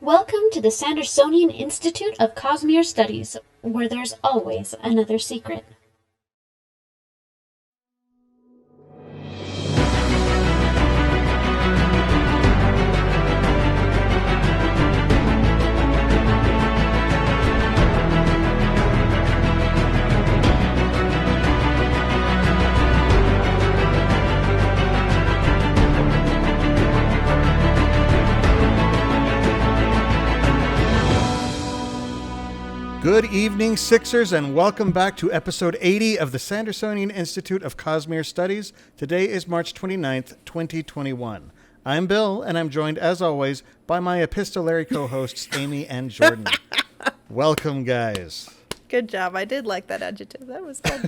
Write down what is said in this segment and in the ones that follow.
Welcome to the Sandersonian Institute of Cosmere Studies, where there's always another secret. Good evening, Sixers, and welcome back to episode 80 of the Sandersonian Institute of Cosmere Studies. Today is March 29th, 2021. I'm Bill, and I'm joined, as always, by my epistolary co-hosts, Amy and Jordan. Welcome, guys. Good job. I did like that adjective. That was good.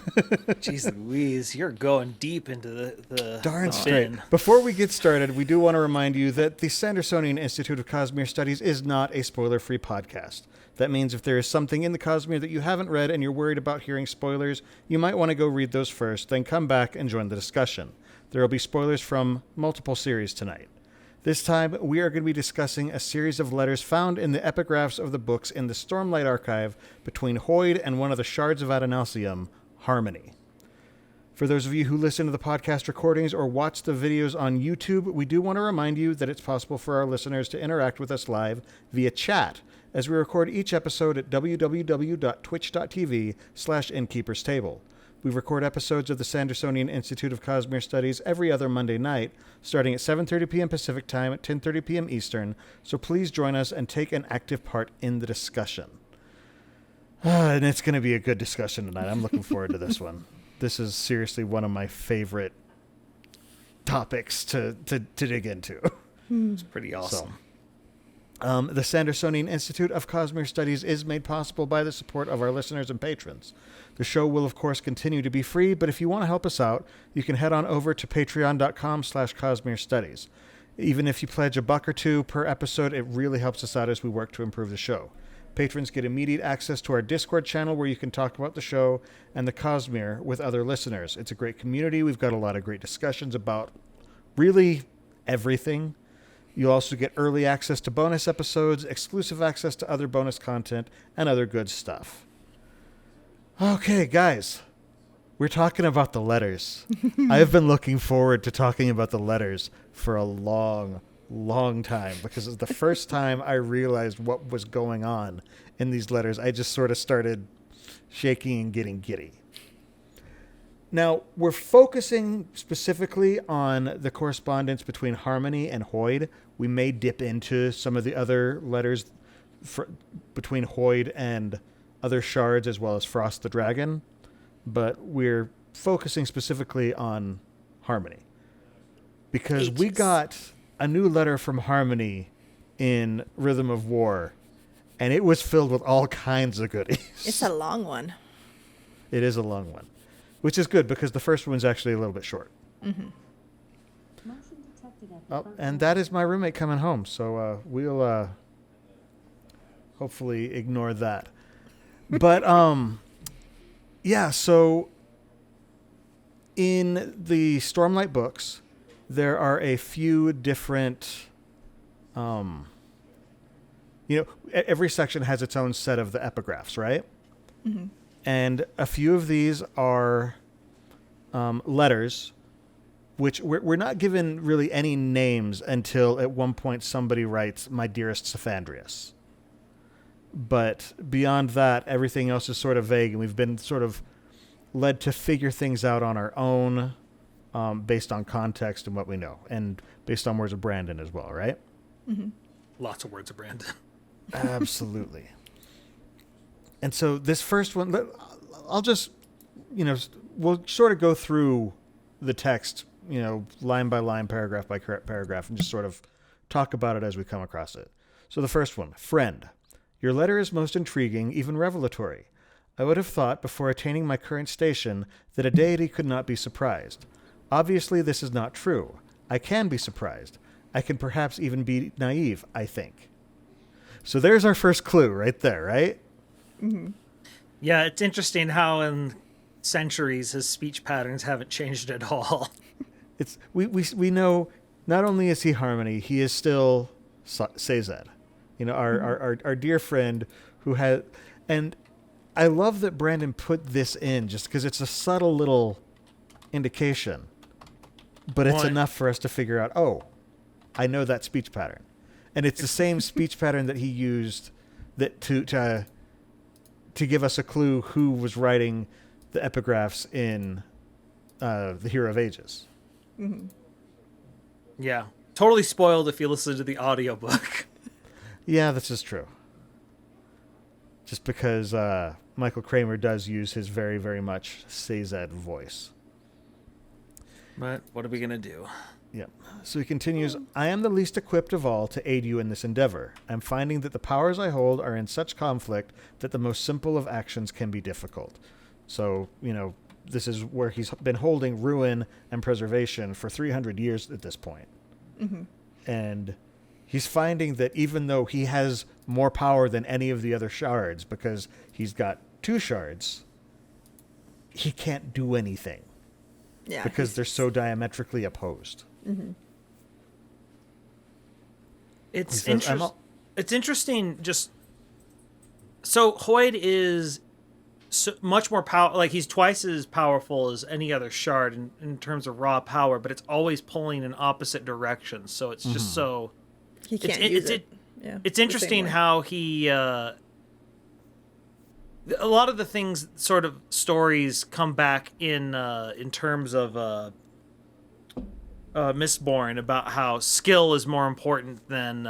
Jeez Louise, you're going deep into the Darn straight. Before we get started, we do want to remind you that the Sandersonian Institute of Cosmere Studies is not a spoiler-free podcast. That means if there is something in the Cosmere that you haven't read and you're worried about hearing spoilers, you might want to go read those first, then come back and join the discussion. There will be spoilers from multiple series tonight. This time, we are going to be discussing a series of letters found in the epigraphs of the books in the Stormlight Archive between Hoid and one of the shards of Adonalsium, Harmony. For those of you who listen to the podcast recordings or watch the videos on YouTube, we do want to remind you that it's possible for our listeners to interact with us live via chat, as we record each episode at www.twitch.tv/innkeeperstable. We record episodes of the Sandersonian Institute of Cosmere Studies every other Monday night, starting at 7:30 p.m. Pacific Time at 10:30 p.m. Eastern, so please join us and take an active part in the discussion. And it's going to be a good discussion tonight. I'm looking forward to this one. This is seriously one of my favorite topics to dig into. It's pretty awesome. The Sandersonian Institute of Cosmere Studies is made possible by the support of our listeners and patrons. The show will, of course, continue to be free, but if you want to help us out, you can head on over to patreon.com/Cosmere Studies. Even if you pledge $1 or $2 per episode, it really helps us out as we work to improve the show. Patrons get immediate access to our Discord channel where you can talk about the show and the Cosmere with other listeners. It's a great community. We've got a lot of great discussions about really everything. You'll also get early access to bonus episodes, exclusive access to other bonus content, and other good stuff. Okay, guys, we're talking about the letters. I've been looking forward to talking about the letters for a long time, because it's the first time I realized what was going on in these letters. I just sort of started shaking and getting giddy. Now, we're focusing specifically on the correspondence between Harmony and Hoid. We may dip into some of the other letters between Hoid and other shards, as well as Frost the Dragon, but we're focusing specifically on Harmony. Because we got a new letter from Harmony in Rhythm of War, and it was filled with all kinds of goodies. It's a long one. It is a long one, which is good because the first one's actually a little bit short. Mm-hmm. Oh, and that is my roommate coming home, so we'll hopefully ignore that. But yeah, so in the Stormlight books, there are a few different, every section has its own set of the epigraphs, right? Mm-hmm. And a few of these are letters, which we're not given really any names until at one point somebody writes, "My dearest Saphandrius." But beyond that, everything else is sort of vague, and we've been sort of led to figure things out on our own, based on context and what we know, and based on words of Brandon as well, right? Mm-hmm. Lots of words of Brandon. Absolutely. And so this first one, I'll just, we'll sort of go through the text, line by line, paragraph by paragraph, and just sort of talk about it as we come across it. So the first one, friend. Your letter is most intriguing, even revelatory. I would have thought, before attaining my current station, that a deity could not be surprised. Obviously, this is not true. I can be surprised. I can perhaps even be naive, I think. So there's our first clue right there, right? Mm-hmm. Yeah, it's interesting how in centuries his speech patterns haven't changed at all. We know not only is he Harmony, he is still Sazed. You know, our dear friend who had, and I love that Brandon put this in just because it's a subtle little indication, but it's enough for us to figure out, oh, I know that speech pattern. And it's the same speech pattern that he used that to give us a clue who was writing the epigraphs in The Hero of Ages. Mm-hmm. Yeah. Totally spoiled if you listen to the audiobook. Yeah, this is true. Just because Michael Kramer does use his very, very much Sazed voice. But what are we going to do? Yep. So he continues, I am the least equipped of all to aid you in this endeavor. I'm finding that the powers I hold are in such conflict that the most simple of actions can be difficult. So, you know, this is where he's been holding ruin and preservation for 300 years at this point. Mm-hmm. And he's finding that even though he has more power than any of the other shards, because he's got 2 shards, he can't do anything. Yeah. Because they're so diametrically opposed. Mm-hmm. It's interesting. Just so Hoid is much more power. Like he's twice as powerful as any other shard in terms of raw power, but it's always pulling in opposite directions. So it's just so he can't use it. Yeah, it's interesting how he. A lot of the things, sort of stories, come back in terms of Mistborn about how skill is more important than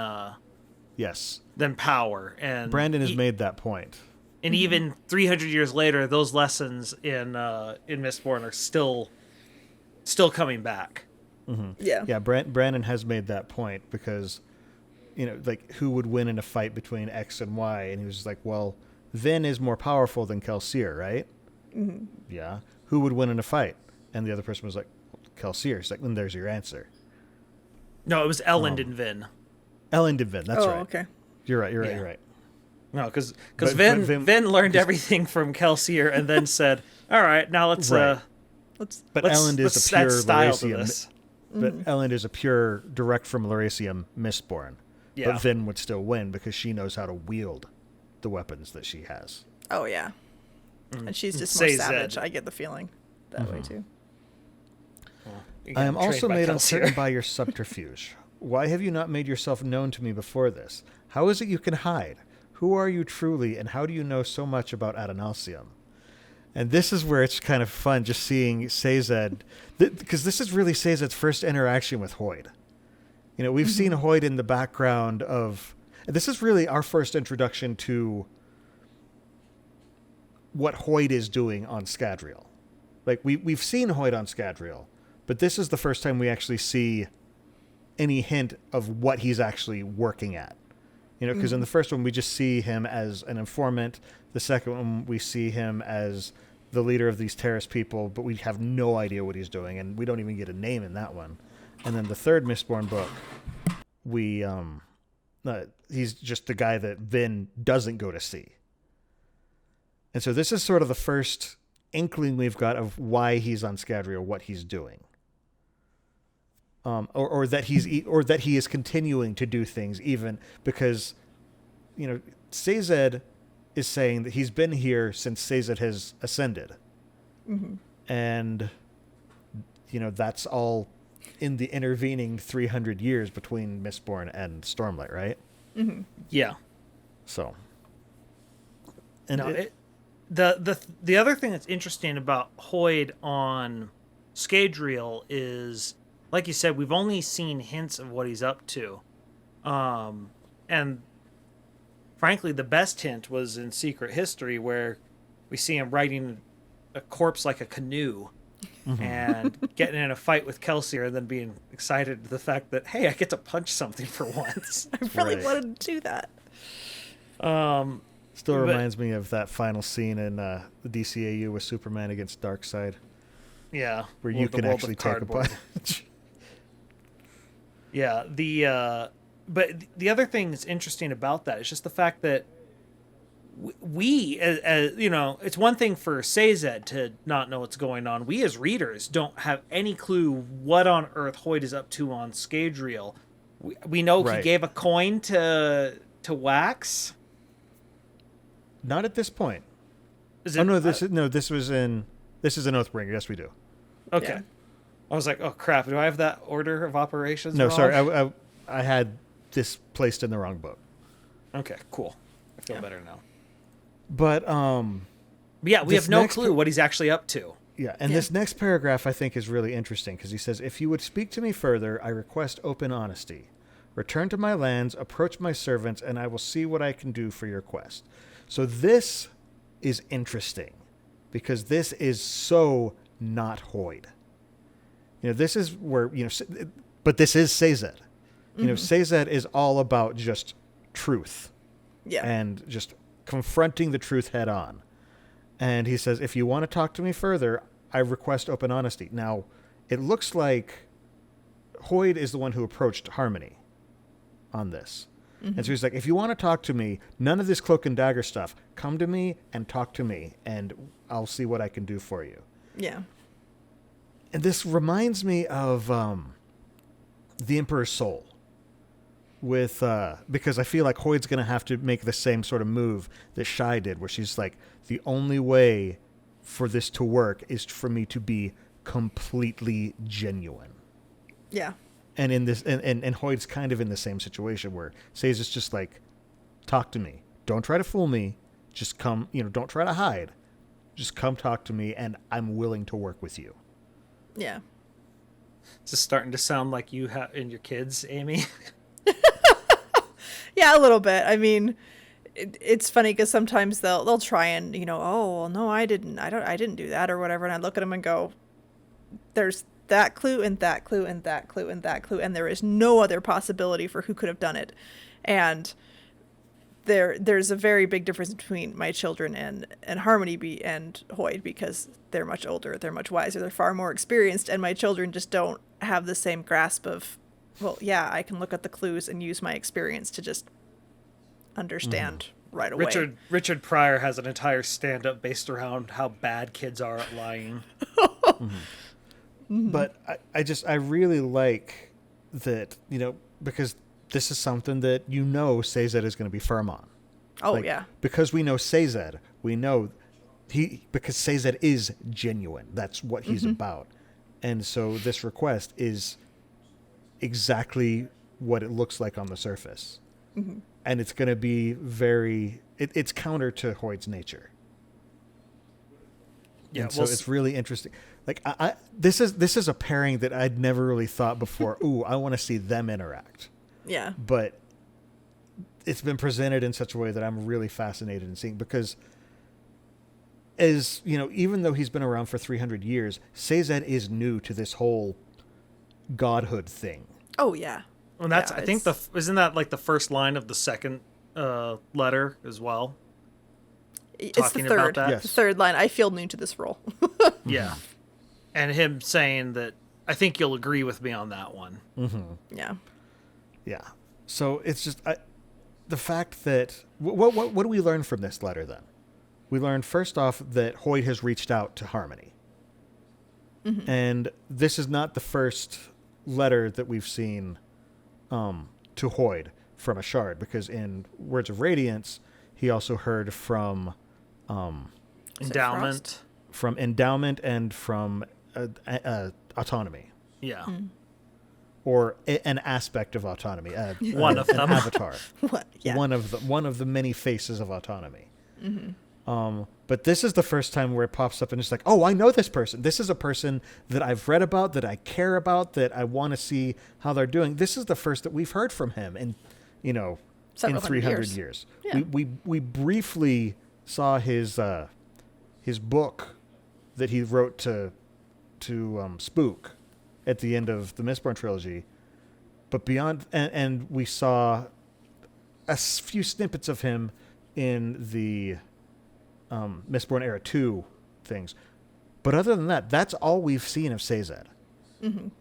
yes, than power. And Brandon has made that point. And even 300 years later, those lessons in Mistborn are still coming back. Mm-hmm. Yeah, yeah. Brandon has made that point because, you know, like who would win in a fight between X and Y, and he was just like, well, Vin is more powerful than Kelsier, right? Mm-hmm. Yeah. Who would win in a fight? And the other person was like, Kelsier. It's like, then there's your answer. No, it was Elend and Vin. Elend and Vin. That's right. Oh, okay. You're right. No, because Vin learned everything from Kelsier and then said, "All right, now let's But Elend is a pure Lerasium. But Elend is a pure direct from Lerasium Mistborn. Yeah. But Vin would still win because she knows how to wield the weapons that she has. Oh yeah, and she's just more savage. I get the feeling that way too. I am also made uncertain by your subterfuge. Why have you not made yourself known to me before this? How is it you can hide? Who are you truly, and how do you know so much about Adonalsium? And this is where it's kind of fun just seeing Sazed, because this is really Sazed's first interaction with Hoid. You know, we've seen Hoid in the background of... This is really our first introduction to what Hoid is doing on Scadrial. Like, we've seen Hoid on Scadrial, but this is the first time we actually see any hint of what he's actually working at. You know, because in the first one, we just see him as an informant. The second one, we see him as the leader of these terrorist people, but we have no idea what he's doing, and we don't even get a name in that one. And then the third Mistborn book, he's just the guy that Vin doesn't go to see. And so this is sort of the first inkling we've got of why he's on Scadrial, what he's doing. Or that he is continuing to do things, even because, you know, Sazed is saying that he's been here since Sazed has ascended, and you know that's all in the intervening 300 years between Mistborn and Stormlight, right? Mm-hmm. Yeah. So, and the other thing that's interesting about Hoid on Scadrial is, like you said, we've only seen hints of what he's up to. And frankly, the best hint was in Secret History, where we see him riding a corpse like a canoe and getting in a fight with Kelsier and then being excited at the fact that, hey, I get to punch something for once. I really wanted to do that. Still reminds me of that final scene in the DCAU with Superman against Darkseid. Yeah. Where you can actually take a punch. Yeah, but the other thing that's interesting about that is just the fact that we, as you know, it's one thing for Sazed to not know what's going on. We as readers don't have any clue what on earth Hoid is up to on Scadrial. We know he gave a coin to to wax? Not at this point. Is it, This is in Oathbringer. Yes, we do. Okay. Yeah. I was like, oh crap! Do I have that order of operations? No, wrong? sorry. I had this placed in the wrong book. Okay, cool. I feel better now. But yeah, we have no clue what he's actually up to. Yeah, and this next paragraph I think is really interesting because he says, "If you would speak to me further, I request open honesty. Return to my lands, approach my servants, and I will see what I can do for your quest." So this is interesting because this is so not Hoid. This is where, but this is Sazed. Sazed is all about just truth. Yeah. And just confronting the truth head on. And he says, if you want to talk to me further, I request open honesty. Now, it looks like Hoid is the one who approached Harmony on this. And so he's like, if you want to talk to me, none of this cloak and dagger stuff. Come to me and talk to me, and I'll see what I can do for you. Yeah. And this reminds me of The Emperor's Soul. Because I feel like Hoid's going to have to make the same sort of move that Shai did, where she's like, the only way for this to work is for me to be completely genuine. Yeah. And in this, and Hoid's kind of in the same situation where Sazed is just like, talk to me. Don't try to fool me. Just come, don't try to hide. Just come talk to me, and I'm willing to work with you. Yeah. Is this starting to sound like you and your kids, Amy? Yeah, a little bit. I mean, it's funny because sometimes they'll try and oh well, no, I didn't do that or whatever, and I look at them and go, there's that clue and that clue and that clue and that clue, and there is no other possibility for who could have done it. And there's a very big difference between my children and Harmony and Hoid, because they're much older, they're much wiser, they're far more experienced, and my children just don't have the same grasp of, well, yeah, I can look at the clues and use my experience to just understand right away. Richard Pryor has an entire stand-up based around how bad kids are at lying. But I really like that, because this is something that Sazed is going to be firm on. Oh, yeah. Because we know Sazed, we know because Sazed is genuine. That's what he's about. And so this request is exactly what it looks like on the surface. And it's going to be it's counter to Hoid's nature. Yeah, and so it's really interesting. Like this is a pairing that I'd never really thought before. Ooh, I want to see them interact. Yeah. But it's been presented in such a way that I'm really fascinated in seeing, because even though he's been around for 300 years, Sazed is new to this whole godhood thing. Oh yeah. Well, that's I think isn't that like the first line of the second letter as well? It's the third. About that? Yes. The third line. I feel new to this role. Yeah. And him saying that, I think you'll agree with me on that one. Yeah. Yeah. So it's just the fact that what do we learn from this letter then? We learned first off that Hoid has reached out to Harmony. And this is not the first letter that we've seen to Hoid from a shard, because in Words of Radiance he also heard from Endowment. From Endowment and from Autonomy. Yeah. Or an aspect of Autonomy. One of them. An avatar. What? Yeah. One of the many faces of Autonomy. But this is the first time where it pops up and it's like, oh, I know this person. This is a person that I've read about, that I care about, that I want to see how they're doing. This is the first that we've heard from him in 300 years. Yeah. We briefly saw his book that he wrote to Spook at the end of the Mistborn trilogy, but beyond, and we saw a few snippets of him in the Mistborn Era 2 things. But other than that, that's all we've seen of Sazed.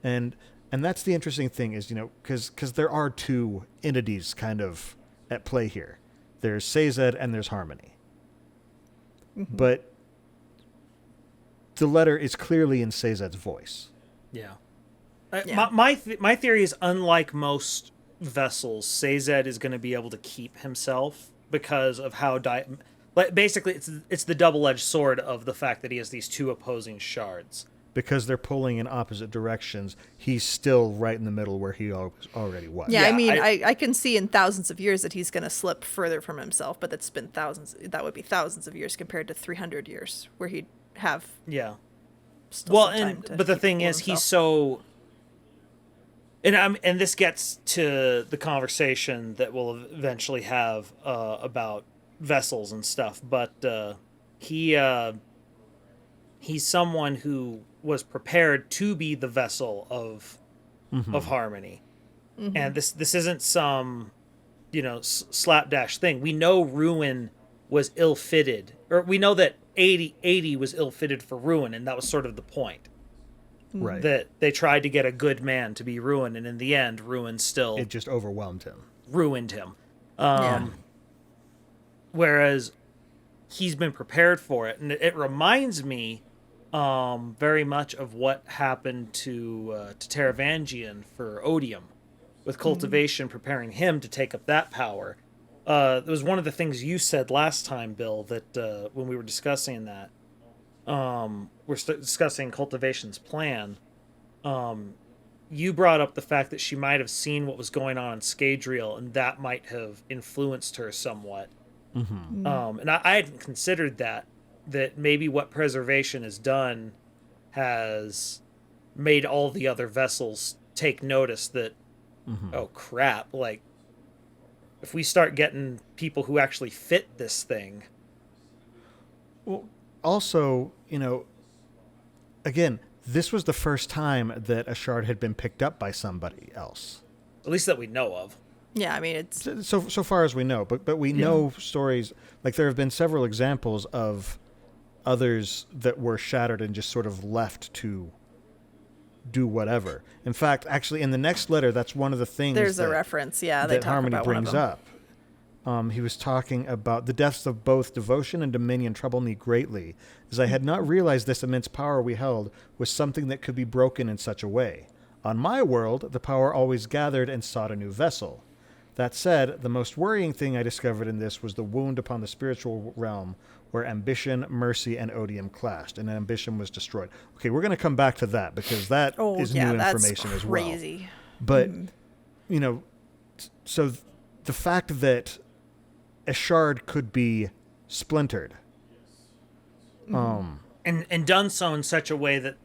And that's the interesting thing is, because there are two entities kind of at play here. There's Sazed and there's Harmony. But the letter is clearly in Sazed's voice. Yeah. Yeah. My theory is, unlike most vessels, Sazed is going to be able to keep himself because of how basically it's the double-edged sword of the fact that he has these two opposing shards. Because they're pulling in opposite directions, he's still right in the middle where he already was. Yeah, Yeah, I mean, I can see in thousands of years that he's going to slip further from himself, but that's been thousands. That would be thousands of years compared to 300 years, where he'd have. Yeah. Still Well, some time to but the keep thing cool is, he's himself. so. And this gets to the conversation that we'll eventually have about vessels and stuff. But he's someone who was prepared to be the vessel of harmony, and this isn't some slapdash thing. We know Ruin was ill-fitted, or we know that 80 was ill-fitted for Ruin, and that was sort of the point. Right. That they tried to get a good man to be Ruin, and in the end, Ruin still It just overwhelmed him. ruined him. Yeah. Whereas he's been prepared for it, and it reminds me very much of what happened to Taravangian for Odium, with cultivation preparing him to take up that power. It was one of the things you said last time, Bill, that when we were discussing that, discussing cultivation's plan. You brought up the fact that she might have seen what was going on in Scadrial, and that might have influenced her somewhat. And I hadn't considered that maybe what preservation has done has made all the other vessels take notice that, oh crap, like, if we start getting people who actually fit this thing. Well, also, again, this was the first time that a shard had been picked up by somebody else. At least that we know of. Yeah, I mean, it's So far as we know, but we know stories, like there have been several examples of others that were shattered and just sort of left to do whatever. In fact, actually, in the next letter, that's one of the things there's a reference. Yeah, they that talk Harmony about one of brings them. up. He was talking about the deaths of both devotion and dominion trouble me greatly, as I had not realized this immense power we held was something that could be broken in such a way. On my world, the power always gathered and sought a new vessel. That said, the most worrying thing I discovered in this was the wound upon the spiritual realm, where ambition, mercy, and odium clashed, and ambition was destroyed. Okay, we're going to come back to that, because that is new information as well. Crazy. But, so the fact that a shard could be splintered. And done so in such a way that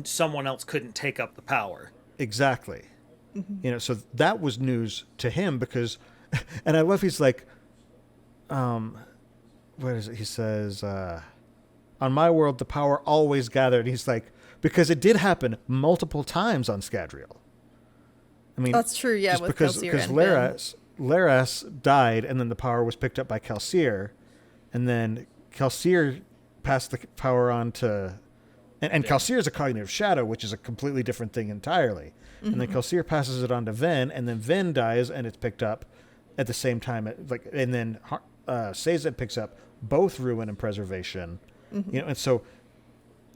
someone else couldn't take up the power. Exactly. So that was news to him because, and I love he's like, what is it? He says, on my world, the power always gathered. He's like, because it did happen multiple times on Scadrial. I mean, That's true, yeah, just with because Kelsier and Laras died, and then the power was picked up by Kelsier, and then Kelsier passed the power on to, and Kelsier is a cognitive shadow, which is a completely different thing entirely. And then Kelsier passes it on to Ven, and then Ven dies, and it's picked up at the same time. And then Sazed picks up both Ruin and Preservation. And so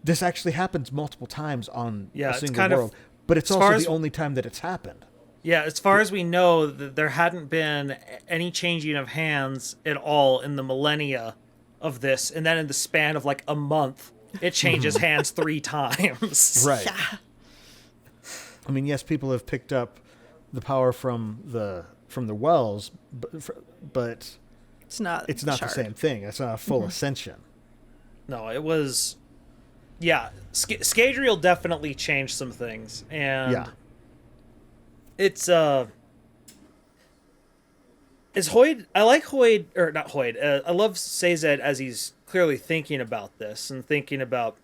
this actually happens multiple times on a single world. But it's also the only time that it's happened. Yeah, as far as we know, there hadn't been any changing of hands at all in the millennia of this. And then in the span of like a month, it changes hands 3 times. Right. Yeah. I mean, yes, people have picked up the power from the wells, but It's not the same thing. It's not a full ascension. No, it was... Yeah, Scadrial definitely changed some things. And it's... Is Hoid... I like Hoid... Or not Hoid. I love Sazed as he's clearly thinking about this and thinking about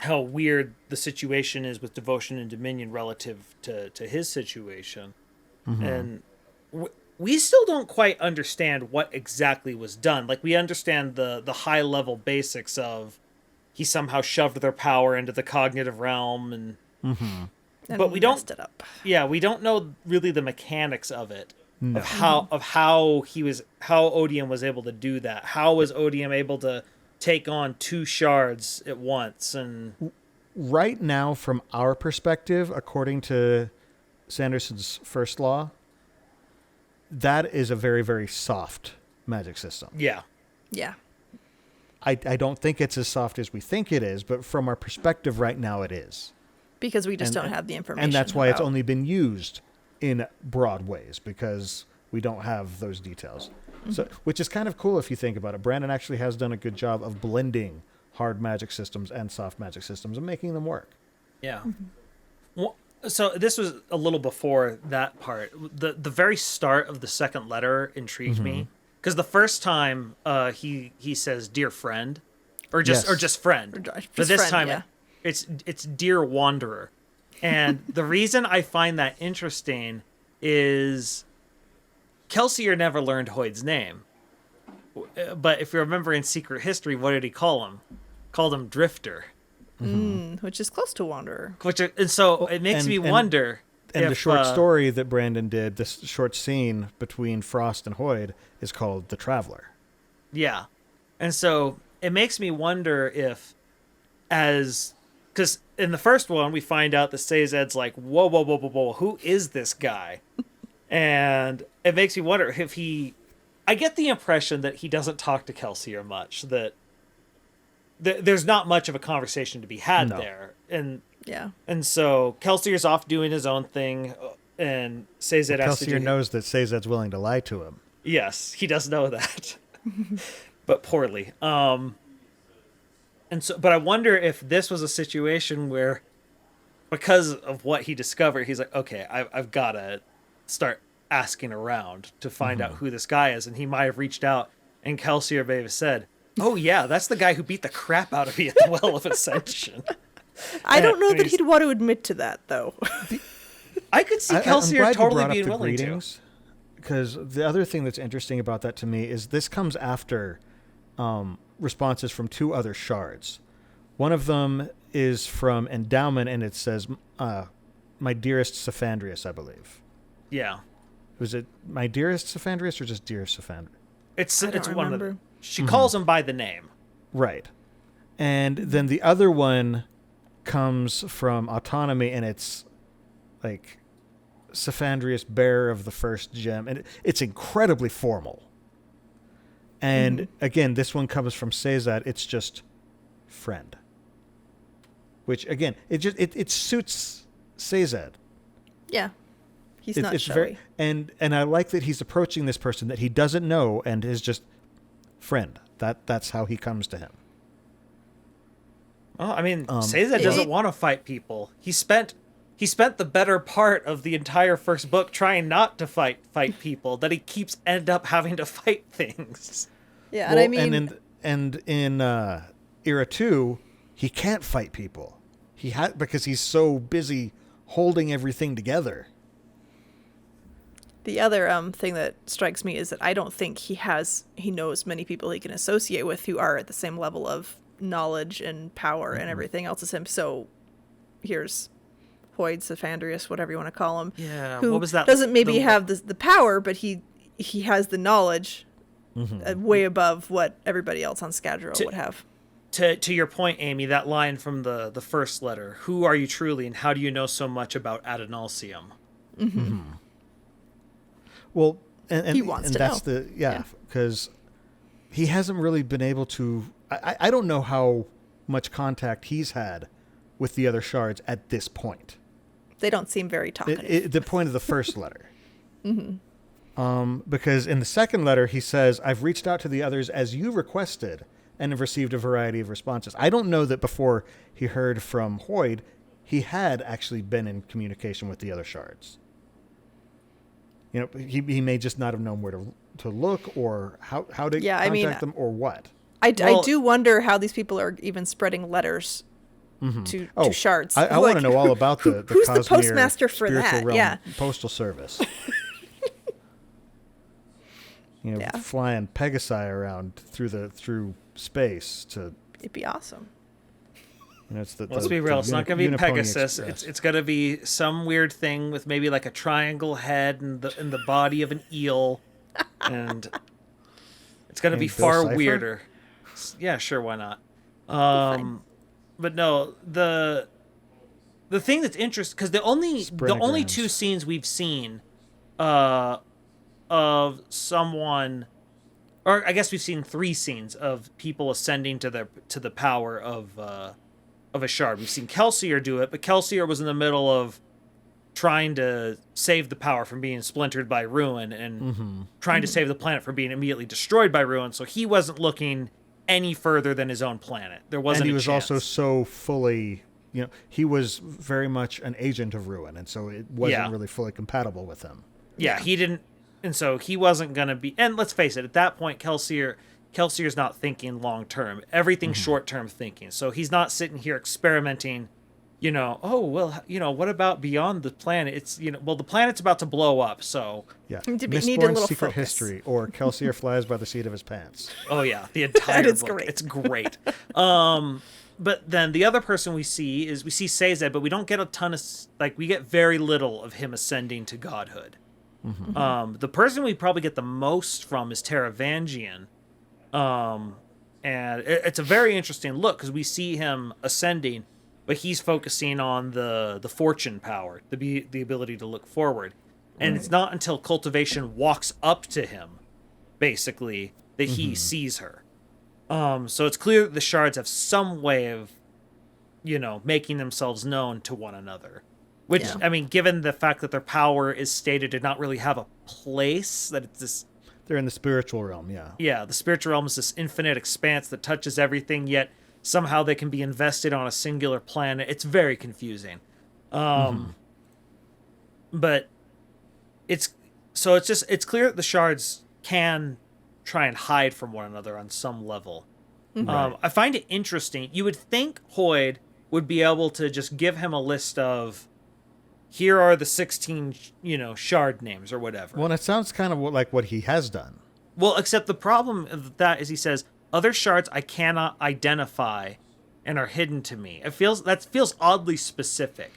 how weird the situation is with devotion and dominion relative to his situation. And we still don't quite understand what exactly was done. Like, we understand the high level basics of he somehow shoved their power into the cognitive realm, and but we don't messed it up. Yeah, we don't know really the mechanics of it. Of how Odium was able to do that. How was Odium able to take on 2 shards at once? And right now, from our perspective, according to Sanderson's first law, that is a very, very soft magic system. Yeah. Yeah. I don't think it's as soft as we think it is, but from our perspective right now, it is. Because we just don't have the information. And that's why it's about- only been used in broad ways, because we don't have those details. So, which is kind of cool if you think about it. Brandon actually has done a good job of blending hard magic systems and soft magic systems and making them work. Yeah. Well, so this was a little before that part. The very start of the second letter intrigued me, because the first time he says "dear friend," or just friend, but this friend, time yeah. it's "dear wanderer," and the reason I find that interesting is Kelsier never learned Hoid's name, but if you remember in Secret History, what did he call him? Called him Drifter. Which is close to Wanderer. And so it makes me wonder. And if, the short story that Brandon did, this short scene between Frost and Hoid, is called The Traveler. Yeah. And so it makes me wonder if, because in the first one, we find out that Sazed's like, whoa, who is this guy? And it makes me wonder if I get the impression that he doesn't talk to Kelsier much, that there's not much of a conversation to be had there. And so Kelsier's off doing his own thing, and Sazed has to do... Kelsier knows that Sazed's willing to lie to him. Yes, he does know that. But poorly. But I wonder if this was a situation where, because of what he discovered, he's like, okay, I've got to start asking around to find out who this guy is. And he might have reached out, and Kelsier may have said, oh yeah, that's the guy who beat the crap out of me at the Well of Ascension. I don't know that he'd want to admit to that, though. I could see Kelsier totally being willing to. Because the other thing that's interesting about that to me is this comes after responses from two other shards. One of them is from Endowment, and it says, my dearest Cephandrius, I believe. Yeah. Was it my dearest Cephandrius or just dear Cephandrius? It's one of them. She calls him by the name. Right. And then the other one comes from Autonomy, and it's like Cephandrius, bearer of the first gem. And it's incredibly formal. And again, this one comes from Sazed. It's just friend. Which, again, it suits Sazed. Yeah. He's not showy. And I like that he's approaching this person that he doesn't know and is just friend. That's how he comes to him. Well, I mean, Sazed doesn't want to fight people. He spent the better part of the entire first book trying not to fight people, that he keeps end up having to fight things. Yeah, and I mean, and in Era 2, he can't fight people. Because he's so busy holding everything together. The other thing that strikes me is that I don't think he knows many people he can associate with who are at the same level of knowledge and power and everything else as him. So here's Hoid, Cephandrius, whatever you want to call him. Yeah, who what was that? Doesn't maybe have the power, but he has the knowledge way above what everybody else on Scadrial would have. To your point, Amy, that line from the first letter, who are you truly and how do you know so much about Adonalsium? Well, and he wants to that's know. Because he hasn't really been able to... I don't know how much contact he's had with the other shards at this point. They don't seem very talkative. The point of the first letter. Because in the second letter, he says, I've reached out to the others as you requested and have received a variety of responses. I don't know that before he heard from Hoid, he had actually been in communication with the other shards. You know, he may just not have known where to look or how to contact them or what. I do wonder how these people are even spreading letters to shards. I want to know all about the who's Cosmere the postmaster for Spiritual that? Realm Yeah. Postal Service. Flying Pegasi around through space to. It'd be awesome. Let's be real. It's not going to be Pegasus. It's going to be some weird thing with maybe like a triangle head and the body of an eel, and it's going to be far weirder. Yeah, sure, why not? But no, the thing that's interesting, because the only two scenes we've seen of someone, or I guess we've seen 3 scenes of people ascending to the power of a shard. We've seen Kelsier do it, but Kelsier was in the middle of trying to save the power from being splintered by Ruin and trying to save the planet from being immediately destroyed by Ruin, so he wasn't looking any further than his own planet. There wasn't. And he was chance. also so fully, he was very much an agent of Ruin, and so it wasn't really fully compatible with him. Yeah, he didn't, and so he wasn't going to be. And let's face it, at that point, Kelsier's not thinking long term. Everything's short term thinking. So he's not sitting here experimenting. Oh well, what about beyond the planet? It's the planet's about to blow up. So yeah, need a Mistborn's little Secret focus. History, or Kelsier flies by the seat of his pants. Oh yeah, the entire That is book. great. It's great. But then the other person we see Sazed, but we don't get a ton of we get very little of him ascending to godhood. The person we probably get the most from is Taravangian. And it's a very interesting look because we see him ascending, but he's focusing on the fortune power, the ability to look forward. And it's not until cultivation walks up to him, basically, that he sees her. So it's clear that the shards have some way of, making themselves known to one another. Which, I mean, given the fact that their power is stated to not really have a place, that it's this... They're in the spiritual realm, yeah. Yeah, the spiritual realm is this infinite expanse that touches everything, yet somehow they can be invested on a singular planet. It's very confusing. But it's clear that the shards can try and hide from one another on some level. Right. I find it interesting. You would think Hoid would be able to just give him a list of, here are the 16, shard names or whatever. Well, and it sounds kind of like what he has done. Well, except the problem of that is he says, other shards I cannot identify and are hidden to me. That feels oddly specific.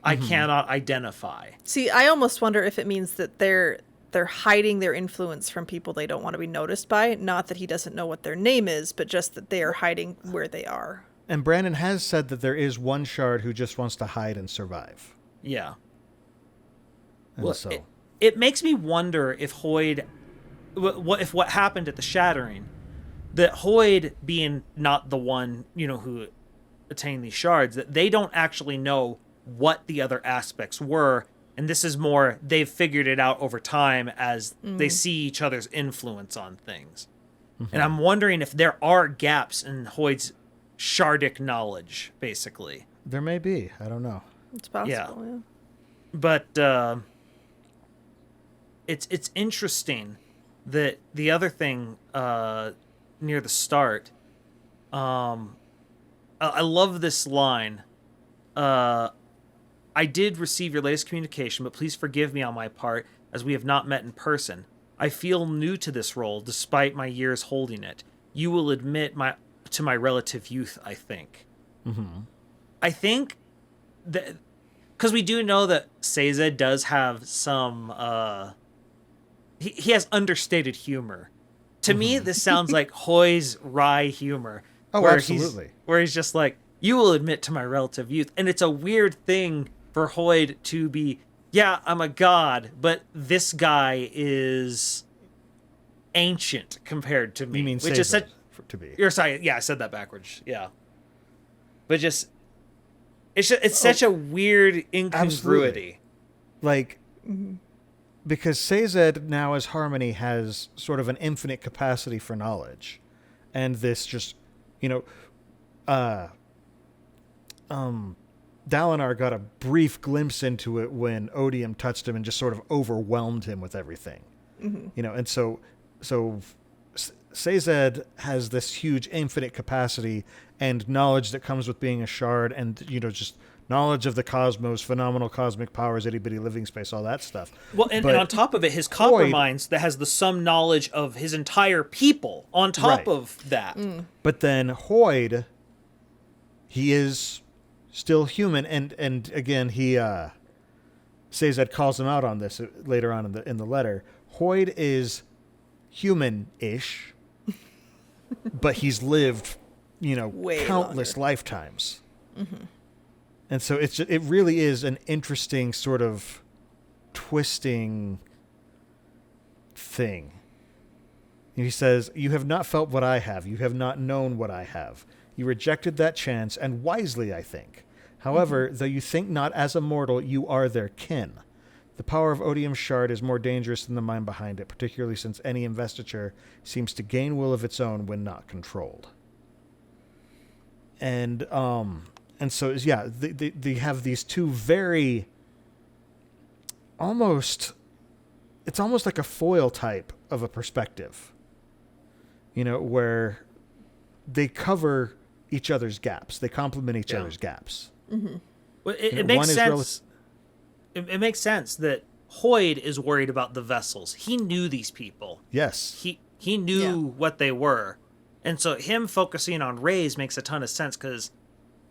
I cannot identify. See, I almost wonder if it means that they're hiding their influence from people they don't want to be noticed by. Not that he doesn't know what their name is, but just that they are hiding where they are. And Brandon has said that there is one shard who just wants to hide and survive. Yeah. And Well, so it makes me wonder if Hoid, if what happened at the Shattering, that Hoid being not the one, who attained these shards, that they don't actually know what the other aspects were. And this is more, they've figured it out over time as they see each other's influence on things. And I'm wondering if there are gaps in Hoid's shardic knowledge, basically. there may be. I don't know. It's possible, yeah. But it's interesting that the other thing near the start, I love this line. I did receive your latest communication, but please forgive me on my part, as we have not met in person. I feel new to this role, despite my years holding it. You will admit to my relative youth, I think. I think that... Because we do know that Sazed does have some... He has understated humor. To me, this sounds like Hoy's wry humor. Oh, absolutely. Where he's just like, you will admit to my relative youth. And it's a weird thing for Hoid to be, yeah, I'm a god, but this guy is ancient compared to me. You mean which is such, to be. You're sorry, yeah, I said that backwards. Yeah. But just, it's such a weird incongruity. Like, because Sazed now as Harmony has sort of an infinite capacity for knowledge. And this just, Dalinar got a brief glimpse into it when Odium touched him and just sort of overwhelmed him with everything. And so Sazed has this huge infinite capacity and knowledge that comes with being a shard and, just knowledge of the cosmos, phenomenal cosmic powers, itty-bitty living space, all that stuff. Well, and on top of it, his copper mines that has the sum knowledge of his entire people on top of that. But then Hoid, he is still human, and again, he Sazed calls him out on this later on in the letter. Hoid is human-ish, but he's lived, Way countless longer. lifetimes. And so it really is an interesting sort of twisting thing. He says, "You have not felt what I have. You have not known what I have. You rejected that chance, and wisely, I think. However, though you think not as a mortal, you are their kin. The power of Odium's shard is more dangerous than the mind behind it, particularly since any investiture seems to gain will of its own when not controlled." And so, yeah, they have these two very it's almost like a foil type of a perspective, where they cover each other's gaps. They complement each other's gaps. Mm-hmm. Well, it makes sense. It makes sense that Hoid is worried about the vessels. He knew these people. Yes. He knew what they were. And so him focusing on Rays makes a ton of sense because,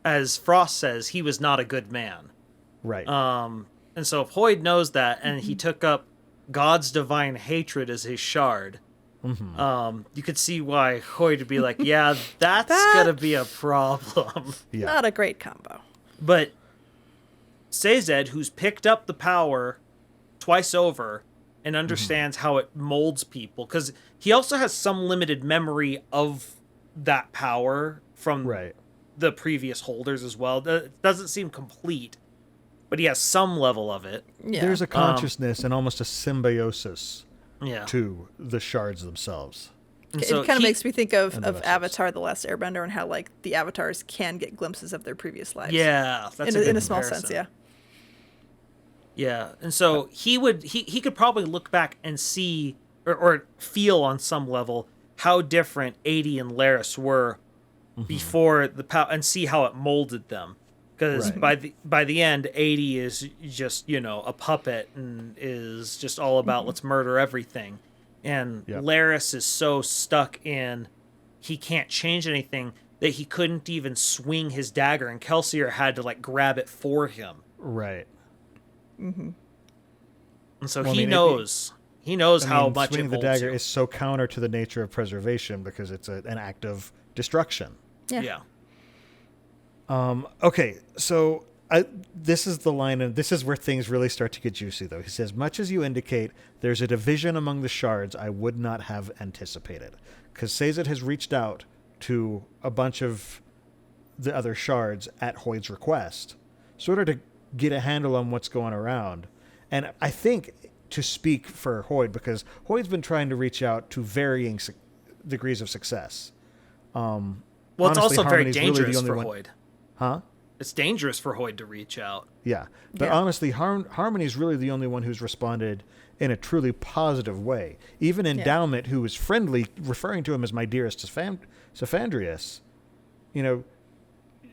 as Frost says, he was not a good man. Right. And so if Hoid knows that and he took up God's divine hatred as his shard, you could see why Hoid would be like, yeah, that's going to be a problem. Yeah. Not a great combo. But Sazed, who's picked up the power twice over and understands how it molds people, because he also has some limited memory of that power from the previous holders as well. It doesn't seem complete, but he has some level of it. Yeah. There's a consciousness and almost a symbiosis Yeah. to the shards themselves. And It so kind of he- makes me think of vessels. Avatar: The Last Airbender and how like the avatars can get glimpses of their previous lives. Yeah, that's in good a small comparison. sense, yeah. Yeah, and so he could probably look back and see or feel on some level how different 80 and Laris were before the and see how it molded them. Because by the end, 80 is just a puppet and is just all about let's murder everything, and Laris is so stuck in he can't change anything that he couldn't even swing his dagger, and Kelsier had to grab it for him. Right. Mm-hmm. And so Well, he knows how much swinging it the molds dagger you. is so counter to the nature of preservation because it's an act of destruction. Yeah. Okay, so this is the line, and this is where things really start to get juicy, though. He says, "Much as you indicate, there's a division among the shards I would not have anticipated, because Sazed has reached out to a bunch of the other shards at Hoid's request, sort of to get a handle on what's going around. And I think, to speak for Hoid, because Hoid's been trying to reach out to varying degrees of success. Well, it's honestly, also very Harmony's really the dangerous only for one- Hoid. Huh? It's dangerous for Hoid to reach out. Yeah. But Yeah. honestly, Harmony's really the only one who's responded in a truly positive way. Even Endowment, who was friendly, referring to him as my dearest Saphandrius,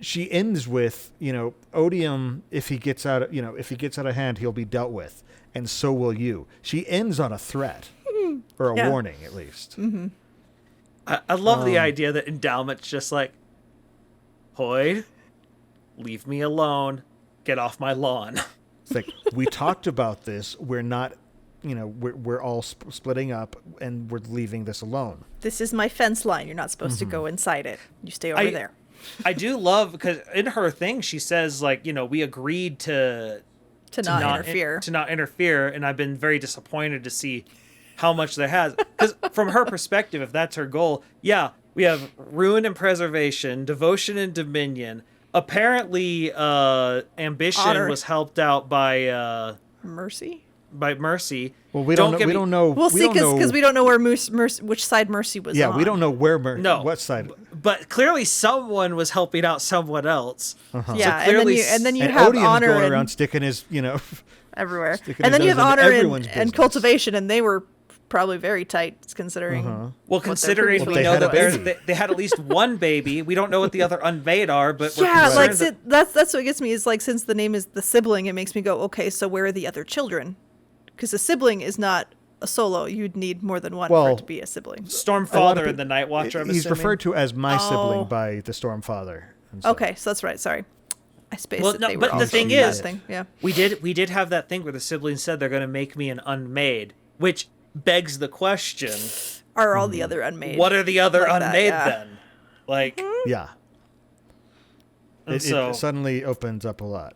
she ends with, Odium, if he gets out of hand, he'll be dealt with, and so will you. She ends on a threat or a warning, at least. Mm-hmm. I love the idea that Endowment's just like, Hoid, leave me alone. Get off my lawn. It's like, we talked about this. We're not, we're all splitting up, and we're leaving this alone. This is my fence line. You're not supposed to go inside it. You stay over there. I do love, because in her thing, she says, we agreed to not interfere. To not interfere, and I've been very disappointed to see how much there has. Because from her perspective, if that's her goal, we have ruin and preservation, devotion and dominion. Apparently, ambition Honor. was helped out by Mercy. Mercy. Well, we don't know. We'll see, because we don't know where which side Mercy was on. Yeah, we don't know where what side. But clearly, someone was helping out someone else. Yeah, So clearly, and then you have Odium's honor going and around sticking his, everywhere, sticking and his then you have nose into honor everyone's and business. cultivation, and they were probably very tight, considering. Well, what their considering previous we know had a that baby. they had at least one baby, we don't know what the other unmade are. But Yeah, we're concerned that- that's what gets me is since the name is the sibling, it makes me go, okay, so where are the other children? Because a sibling is not a solo. You'd need more than one for it to be a sibling. Stormfather and the Night Watcher. I'm He's assuming. referred to as my sibling by the Stormfather. And so- Okay, so that's right. Sorry, I spaced Well, it. no, They but were the also thing that is- thing. Yeah. We did have that thing where the siblings said they're going to make me an unmade, which begs the question: Are all the other unmade? what are the other Like that, unmade yeah. then? Like, Yeah. And it suddenly opens up a lot.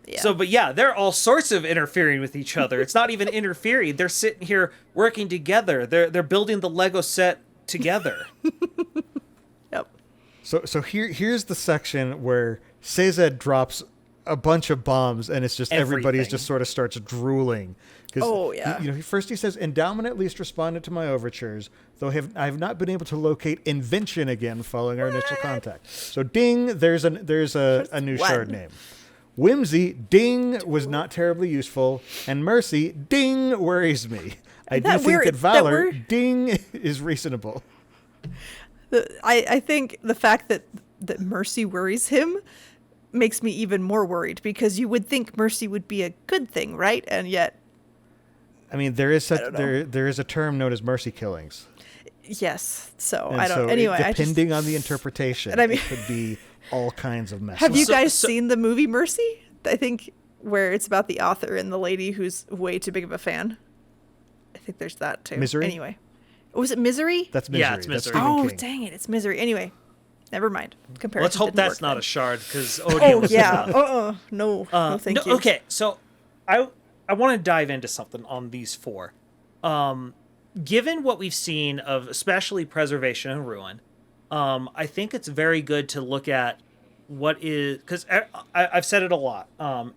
Yeah. So, but yeah, they're all sorts of interfering with each other. It's not even interfering. They're sitting here working together. They're building the Lego set together. Yep. So here's the section where CZ drops a bunch of bombs, and it's just everybody's Everything. just sort of starts drooling. Oh, yeah. First he says, endowment at least responded to my overtures, though I have not been able to locate invention again following our initial contact. So ding, there's a new One. shard name. Whimsy, ding, was not terribly useful, and mercy, ding, worries me. I do think that valor, ding, is reasonable. I think the fact that mercy worries him makes me even more worried, because you would think mercy would be a good thing, right? And yet, I mean, there is there is a term known as mercy killings. yes. So And I don't. so Anyway, depending on the interpretation, And I mean- it could be all kinds of mess. have you So- guys so- seen the movie Mercy? I think where it's about the author and the lady who's way too big of a fan. I think there's that too. Misery? Anyway, was it Misery? That's Misery. Yeah, it's That's Misery. Stephen Oh, King. dang it! It's Misery. Anyway, never mind. Comparison. Let's hope didn't that's work not then. a shard, because Oh yeah. No. No, thank you. Okay, so I want to dive into something on these four. Given what we've seen of especially preservation and ruin, I think it's very good to look at what is, because I've said it a lot.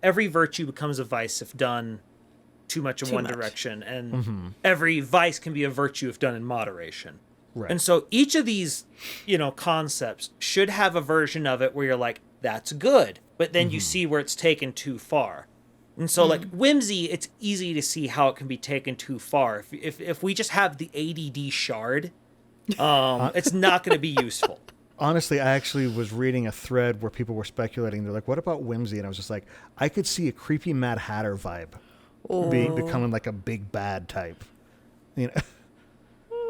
Every virtue becomes a vice if done too much in Too one much. direction, and every vice can be a virtue if done in moderation. Right. And so each of these, concepts should have a version of it where you're like, that's good, but then you see where it's taken too far. And so, like, whimsy, it's easy to see how it can be taken too far. If we just have the ADD shard, it's not going to be useful. Honestly, I actually was reading a thread where people were speculating. They're like, "What about whimsy?" And I was just like, I could see a creepy Mad Hatter vibe, becoming like a big bad type.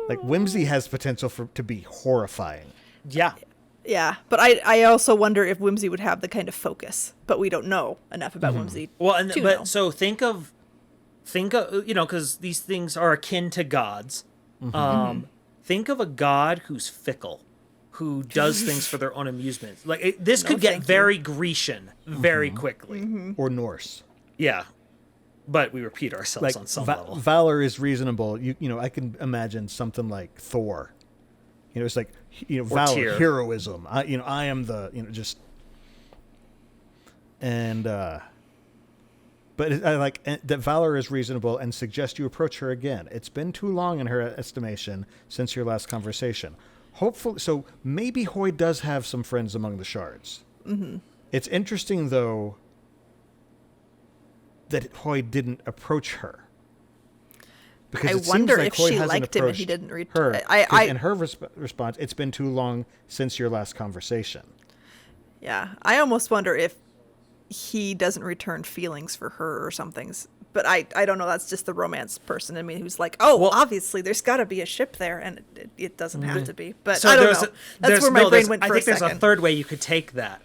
Like whimsy has potential to be horrifying. Yeah. Yeah, but I also wonder if Whimsy would have the kind of focus, but we don't know enough about Whimsy. Well, to know. so think of, because these things are akin to gods. Think of a god who's fickle, who does things for their own amusement. Like this could get thank you. very Grecian very quickly. Or Norse. Yeah, but we repeat ourselves Like on some level. valor is reasonable. I can imagine something like Thor. It's like valor, Tyr. heroism. I am the just. And but I like that valor is reasonable and suggest you approach her again. It's been too long in her estimation since your last conversation. Hopefully, so maybe Hoid does have some friends among the shards. It's interesting though that Hoid didn't approach her. Because I it seems wonder like if Hoid she hasn't liked him and he approached didn't reach her. I In her response, it's been too long since your last conversation. Yeah, I almost wonder if he doesn't return feelings for her or something. But I don't know. That's just the romance person in me who's like, Well, obviously there's got to be a ship there, and it doesn't have to be. But So I don't there's know. a- That's there's- where my no, brain there's- went I for think a there's second. a third way you could take that.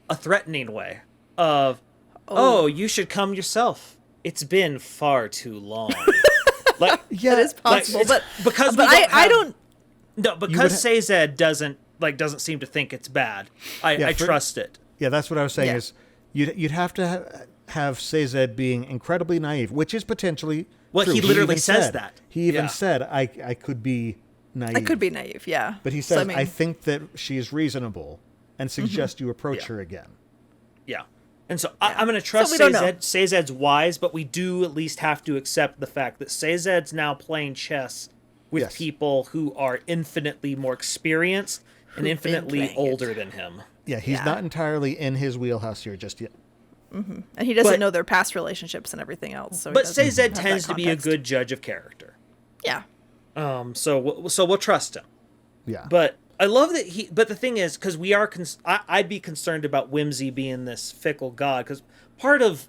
A threatening way of, oh, you should come yourself. It's been far too long. Like, Yeah, It is possible, it's- but because but we don't I have- don't. No, because Sazed doesn't seem to think it's bad. I trust it. Yeah, that's what I was saying. Yeah. Is you'd have to have Sazed being incredibly naive, which is potentially Well, true. he literally even says said- that. He even Yeah. said, "I could be naive." I could be naive, yeah. but he So, says, I mean, "I think that she is reasonable, and suggest you approach Yeah. her again." Yeah. And so I'm going to trust we don't know. Sazed. Sazed's wise, but we do at least have to accept the fact that Sazed's now playing chess with Yes. people who are infinitely more experienced and Who've been infinitely playing it. older than him. Yeah, he's Yeah. not entirely in his wheelhouse here just yet. and he doesn't but- know their past relationships and everything else. So he But doesn't Sazed have that tends to be a context. good judge of character. Yeah. So we'll trust him. Yeah, But I love that he. But the thing is, because we are, I'd be concerned about Whimsy being this fickle god. Because part of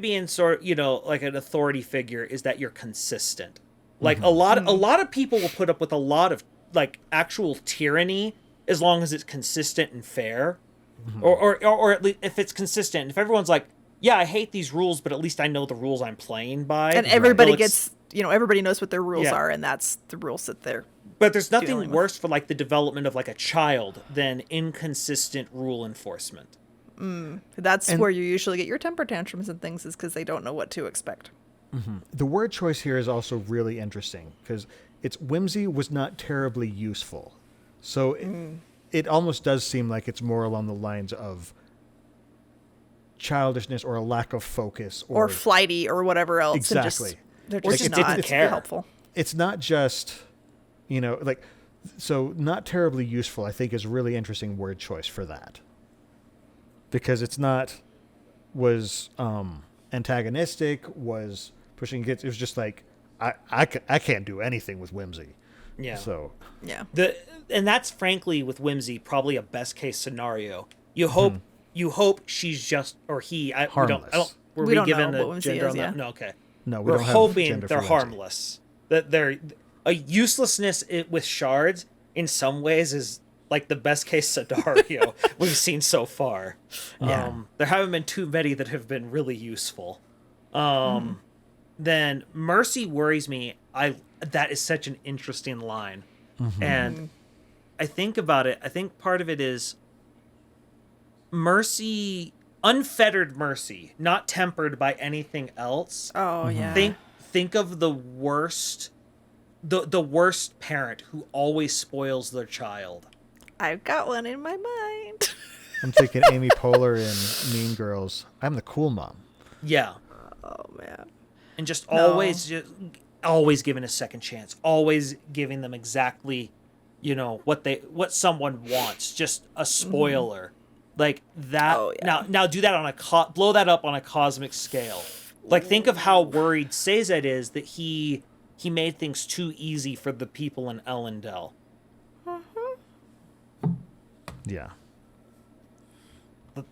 being sort of, like an authority figure is that you're consistent. Like a lot of people will put up with a lot of like actual tyranny as long as it's consistent and fair, or at least if it's consistent. If everyone's like, yeah, I hate these rules, but at least I know the rules I'm playing by, And everybody Well, it's- gets, everybody knows what their rules Yeah. are, and that's the rules that But there's nothing dealing with. worse for like the development of like a child than inconsistent rule enforcement. That's where you usually get your temper tantrums and things, is because they don't know what to expect. The word choice here is also really interesting because it's whimsy was not terribly useful. So it almost does seem like it's more along the lines of childishness or a lack of focus Or flighty or whatever else. Exactly. They're Or just just not didn't care. helpful. It's not just, like, so not terribly useful, I think, is a really interesting word choice for that. Because it's not, was antagonistic, was pushing against, it was just like, I can't do anything with whimsy. Yeah. So, Yeah. And that's frankly with whimsy probably a best case scenario. You hope she's just, or he. Harmless. We don't given know the what whimsy gender is, on that? yeah. No, okay. no, we We're don't have hoping gender for they're whimsy. harmless. That they're a uselessness with shards in some ways is like the best case scenario we've seen so far. Yeah. There haven't been too many that have been really useful. Then mercy worries me. That is such an interesting line. And I think about it. I think part of it is mercy, unfettered mercy, not tempered by anything else. Oh, yeah. Think of the worst, the worst parent who always spoils their child. I've got one in my mind. I'm thinking Amy Poehler in Mean Girls. I'm the cool mom. Yeah. Oh, man. And just No. always giving a second chance, always giving them exactly, what someone wants, just a spoiler. Like that. Oh, yeah. Now do that on blow that up on a cosmic scale. Like, think of how worried Sazed is that he made things too easy for the people in Ellendale. Yeah.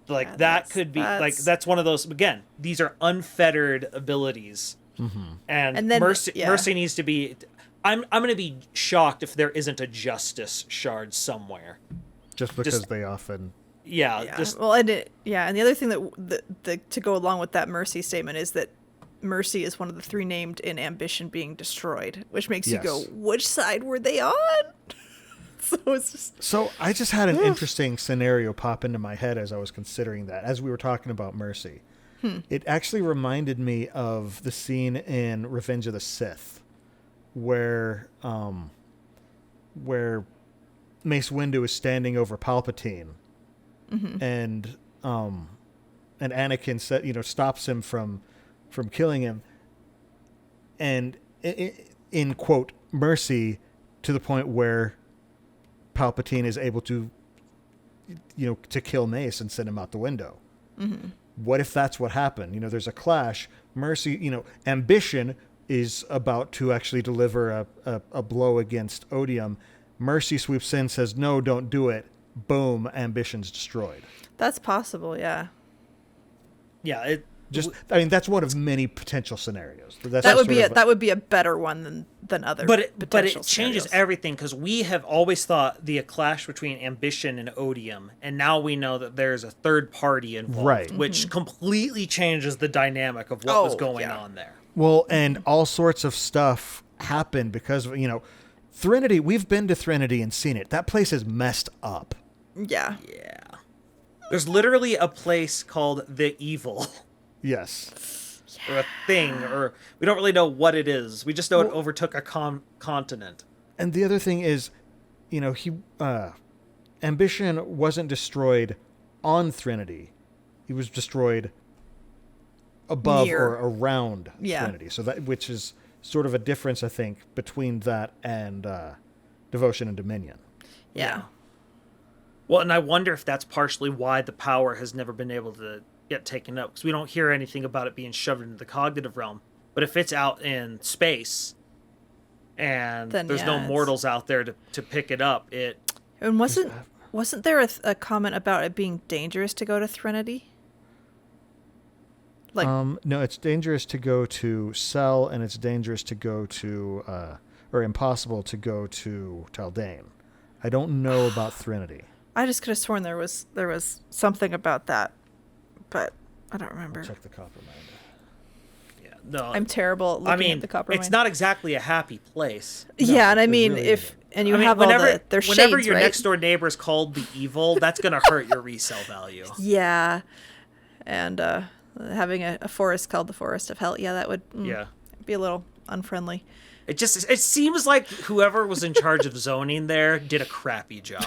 Like, Yeah, that could be like, that's one of those, again, these are unfettered abilities. And then, mercy needs to be, I'm going to be shocked if there isn't a justice shard somewhere. Just because they often... Yeah. Yeah. Just, Well, and the other thing that to go along with that mercy statement is that mercy is one of the three named in ambition being destroyed, which makes you go, which side were they on? So it's just... So I just had an interesting scenario pop into my head as I was considering that, as we were talking about mercy. It actually reminded me of the scene in Revenge of the Sith, where Mace Windu is standing over Palpatine, and Anakin stops him from killing him, and in quote mercy, to the point where Palpatine is able to kill Mace and send him out the window. What if that's what happened? There's a clash. Mercy, ambition is about to actually deliver a blow against Odium. Mercy swoops in, says, no, don't do it. Boom, ambition's destroyed. That's possible, yeah. yeah. That's one of many potential scenarios. That would be a better one than other. But it potential changes scenarios. everything, because we have always thought the clash between ambition and odium, and now we know that there's a third party involved, Right. which completely changes the dynamic of what was going on there. Well, and all sorts of stuff happened because of, Threnody. We've been to Threnody and seen it. That place is messed up. Yeah. Yeah. There's literally a place called the Evil. Yes. Or a thing, or we don't really know what it is. We just know it overtook a continent. And the other thing is, ambition wasn't destroyed on Threnody. He was destroyed above Near. or around Yeah. Threnody. So which is sort of a difference, I think, between that and Devotion and Dominion. Yeah. Well, and I wonder if that's partially why the power has never been able to get taken up, because we don't hear anything about it being shoved into the cognitive realm. But if it's out in space and Then, there's no mortals out there to pick it up, And wasn't there a comment about it being dangerous to go to Threnody? Like, No, it's dangerous to go to Cell, and it's dangerous to go to, or impossible to go to Taldane. I don't know about Threnody. I just could have sworn there was something about that, but I don't remember. Check the Coppermind. yeah, no. I'm terrible at looking at the Copper it's Mine. not exactly a happy place. Yeah, and I mean, really if And you I mean, have whenever, all their shades, whenever your right? next door neighbor is called the evil, that's gonna hurt your resale value. Yeah. And having a forest called the Forest of Hell, yeah, that would be a little unfriendly. It seems like whoever was in charge of zoning there did a crappy job.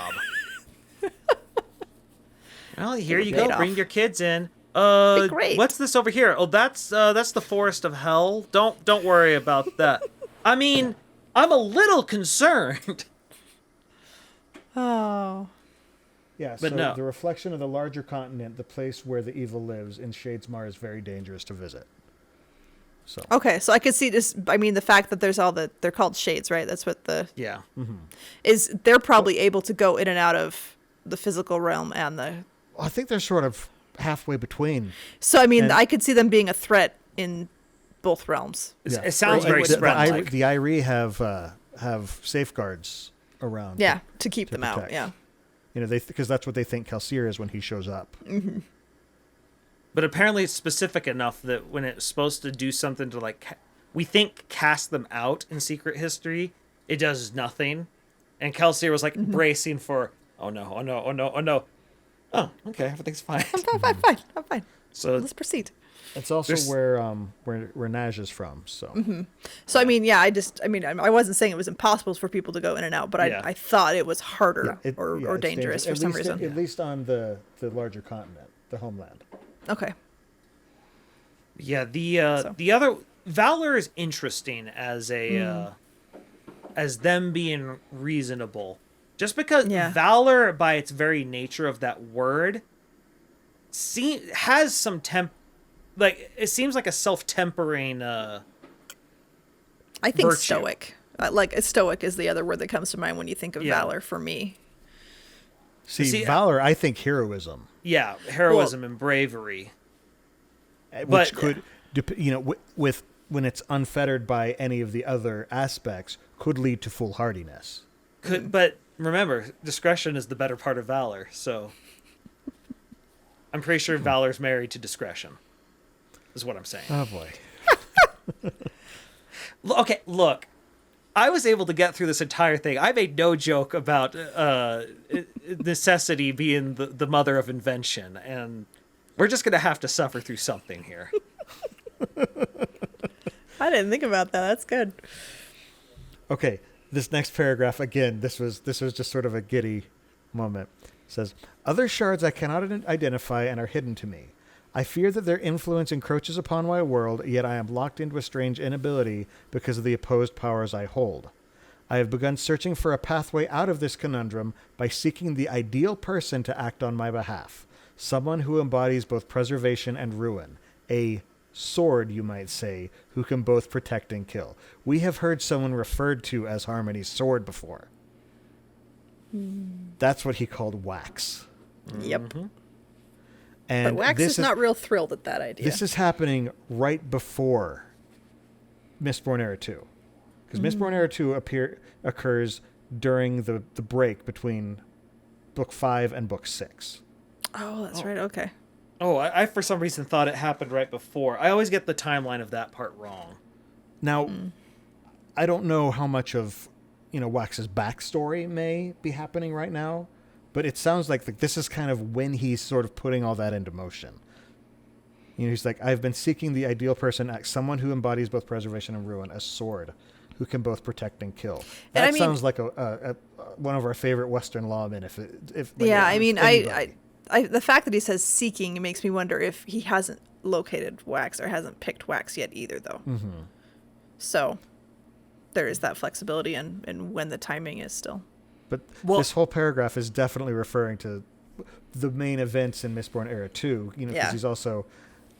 Well, here you go. Bring your kids in. Be great. What's this over here? Oh, that's the Forest of Hell. Don't worry about that. I mean, I'm a little concerned. Oh. Yeah, But so no. the reflection of the larger continent, the place where the evil lives, in Shadesmar is very dangerous to visit. So Okay, so I could see this. I mean, the fact that there's they're called shades, right? That's what Yeah. is. They're probably able to go in and out of the physical realm and the. I think they're sort of halfway between. So I mean, And- I could see them being a threat in both realms. Yeah. It sounds Right. very The- spread-like. The Irie have safeguards around. Yeah, to keep them out. protect. Yeah. You know, because that's what they think Calcir is when he shows up. But apparently it's specific enough that when it's supposed to do something to, like, we think cast them out in Secret History, it does nothing. And Kelsier was, like, bracing for, oh no, oh no, oh no, oh no. Oh, okay, everything's fine. I'm fine. So Let's proceed. It's also There's- where Naj is from. So So I mean, yeah, I wasn't saying it was impossible for people to go in and out, but Yeah. I thought it was harder it's or dangerous for At some least reason. At least on the larger continent, the homeland. Okay. yeah, the other Valor is interesting as a as them being reasonable. Just because Yeah. Valor, by its very nature of that word, has some like it seems like a self-tempering I think virtue. stoic. Like stoic is the other word that comes to mind when you think of Yeah. valor for me. See, valor, I think heroism, heroism and bravery. which But- could, with when it's unfettered by any of the other aspects, could lead to foolhardiness. But remember, discretion is the better part of valor, so I'm pretty sure valor's married to discretion. Is what I'm saying. Oh boy. Okay, look. I was able to get through this entire thing. I made no joke about necessity being the mother of invention, and we're just going to have to suffer through something here. I didn't think about that. That's good. Okay, this next paragraph again. This was just sort of a giddy moment. It says, "Other shards I cannot identify and are hidden to me. I fear that their influence encroaches upon my world, yet I am locked into a strange inability because of the opposed powers I hold. I have begun searching for a pathway out of this conundrum by seeking the ideal person to act on my behalf, someone who embodies both preservation and ruin, a sword, you might say, who can both protect and kill." We have heard someone referred to as Harmony's sword before. That's what he called Wax. Yep. And But Wax this is not real thrilled at that idea. This is happening right before Mistborn Era 2. Because Mistborn Era 2 occurs during the break between Book 5 and Book 6. Oh, that's right. Okay. Oh, I for some reason thought it happened right before. I always get the timeline of that part wrong. Now, I don't know how much of Wax's backstory may be happening right now, but it sounds like this is kind of when he's sort of putting all that into motion. He's like, I've been seeking the ideal person, someone who embodies both preservation and ruin, a sword who can both protect and kill. And That I mean- sounds like a one of our favorite Western lawmen. The fact that he says seeking makes me wonder if he hasn't located Wax or hasn't picked Wax yet either, though. Mm-hmm. So there is that flexibility and when the timing is still. But this whole paragraph is definitely referring to the main events in Mistborn Era 2, because he's also,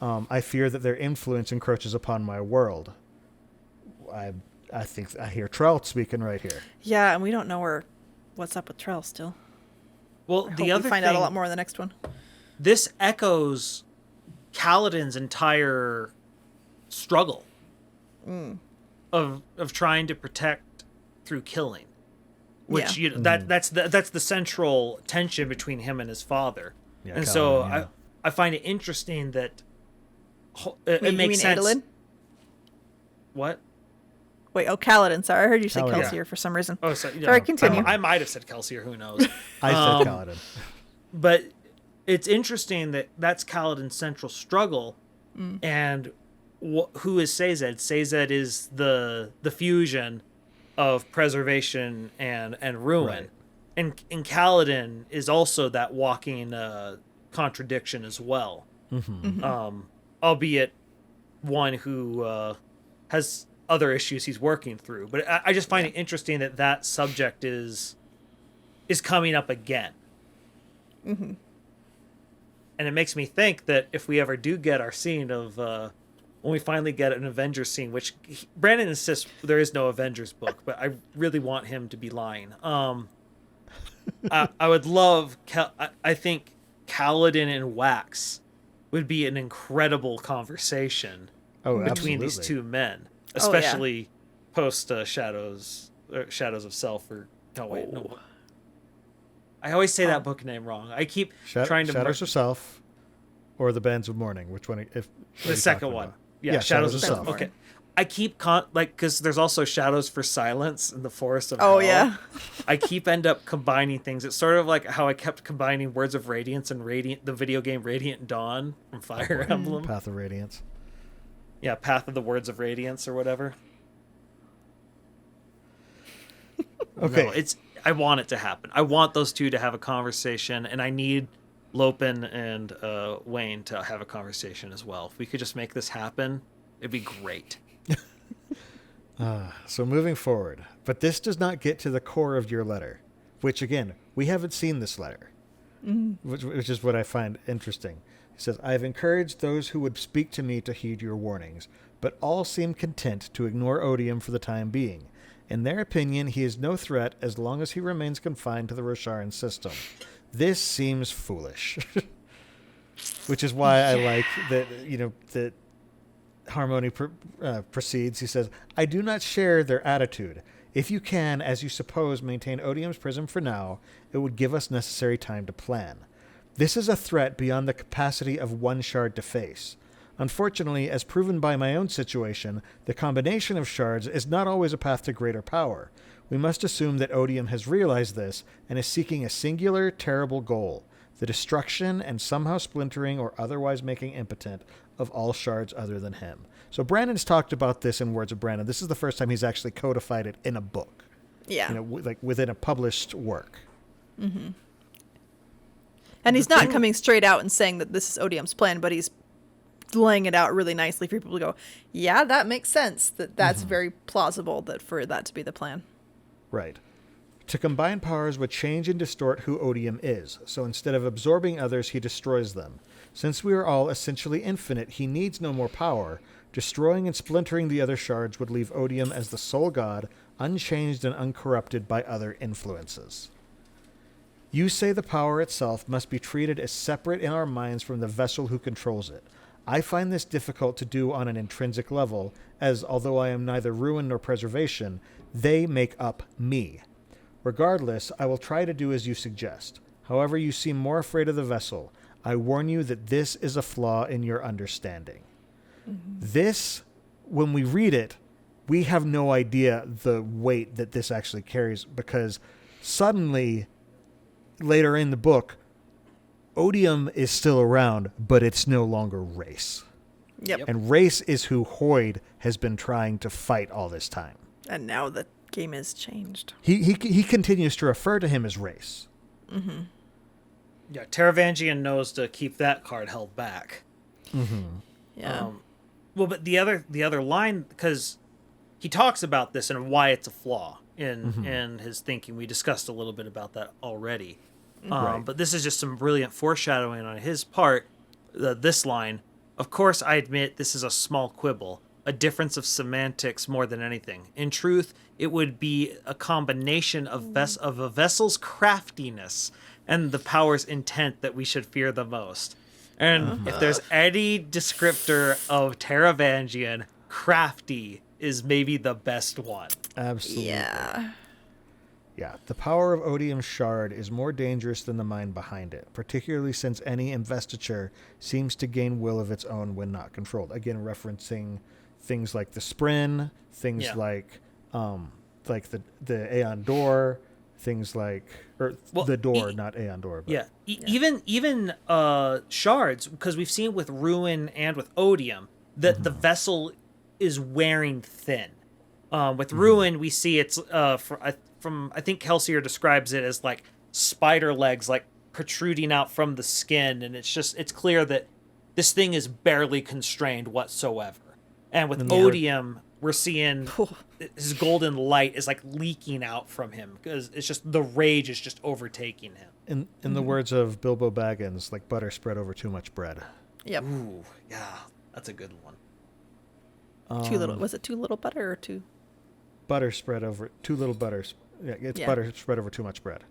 I fear that their influence encroaches upon my world. I think I hear Trout speaking right here. Yeah, and we don't know what's up with Trell still. Well, We find out a lot more in the next one. This echoes Kaladin's entire struggle of trying to protect through killing, which that's the central tension between him and his father. Yeah, and Kaladin, so I find it interesting that it makes sense. Adolin? What Wait, Kaladin. Sorry, I heard you say Kaladin. Kelsier for some reason. Oh, so, Sorry, continue. I might have said Kelsier. Who knows? I said Kaladin. But it's interesting that that's Kaladin's central struggle. And who is Sazed? Sazed is the fusion of preservation and ruin. Right. And Kaladin is also that walking contradiction as well. Albeit one who has other issues he's working through. But I just find it interesting that subject is coming up again. And it makes me think that if we ever do get our scene of when we finally get an Avengers scene, which Brandon insists there is no Avengers book, but I really want him to be lying. I would love, I think Kaladin and Wax would be an incredible conversation between these two men, especially post Shadows of Self. Or no. I always say that book name wrong. I keep trying to Shadows of Self, or the Bands of Mourning. Which one? If the second one, yeah, Shadows of Self. Okay, I keep because there's also Shadows for Silence in the Forest of Hell. I keep end up combining things. It's sort of like how I kept combining Words of Radiance and the video game Radiant Dawn from Fire Emblem. Path of Radiance. Yeah, Path of the Words of Radiance or whatever. Okay. No, I want it to happen. I want those two to have a conversation, and I need Lopin and Wayne to have a conversation as well. If we could just make this happen, it'd be great. So moving forward, but this does not get to the core of your letter, which again, we haven't seen this letter, which is what I find interesting. He says, I have encouraged those who would speak to me to heed your warnings, but all seem content to ignore Odium for the time being. In their opinion, he is no threat as long as he remains confined to the Rosharan system. This seems foolish. Which is why I like that Harmony proceeds. He says, I do not share their attitude. If you can, as you suppose, maintain Odium's prison for now, it would give us necessary time to plan. This is a threat beyond the capacity of one shard to face. Unfortunately, as proven by my own situation, the combination of shards is not always a path to greater power. We must assume that Odium has realized this and is seeking a singular, terrible goal, the destruction and somehow splintering or otherwise making impotent of all shards other than him. So Brandon's talked about this in Words of Brandon. This is the first time he's actually codified it in a book. Yeah. Like within a published work. Mm-hmm. And he's not coming straight out and saying that this is Odium's plan, but he's laying it out really nicely for people to go, yeah, that makes sense. That's very plausible for that to be the plan. Right. To combine powers would change and distort who Odium is, so instead of absorbing others, he destroys them. Since we are all essentially infinite, he needs no more power. Destroying and splintering the other shards would leave Odium as the sole god, unchanged and uncorrupted by other influences. You say the power itself must be treated as separate in our minds from the vessel who controls it. I find this difficult to do on an intrinsic level, as although I am neither ruin nor preservation, they make up me. Regardless, I will try to do as you suggest. However, you seem more afraid of the vessel. I warn you that this is a flaw in your understanding. This, when we read it, we have no idea the weight that this actually carries, because suddenly, later in the book, Odium is still around, but it's no longer Race. Yep. And Race is who Hoid has been trying to fight all this time. And now the game has changed. He continues to refer to him as Race. Mm-hmm. Yeah, Taravangian knows to keep that card held back. Mm-hmm. Yeah. Well, but the other line, because he talks about this and why it's a flaw in his thinking. We discussed a little bit about that already. Right. But this is just some brilliant foreshadowing on his part. This line, of course, I admit this is a small quibble, a difference of semantics more than anything. In truth, it would be a combination of a vessel's craftiness and the power's intent that we should fear the most. And if there's any descriptor of Taravangian, crafty is maybe the best one. Absolutely. Yeah, the power of Odium's shard is more dangerous than the mind behind it, particularly since any investiture seems to gain will of its own when not controlled. Again, referencing things like the Sprin, things like like the Aeon door, things like, or the door, not Aeon door. But. Yeah. Even shards, because we've seen with Ruin and with Odium that the vessel is wearing thin. With Ruin, we see it's from I think Kelsier describes it as like spider legs, like protruding out from the skin, and it's clear that this thing is barely constrained whatsoever. And with Odium, we're seeing his golden light is like leaking out from him because it's just the rage is just overtaking him. In the words of Bilbo Baggins, like butter spread over too much bread. Yep. Ooh, yeah, that's a good one. Was it too little butter or too? Butter spread over too little butter. Yeah, it's butter spread over too much bread.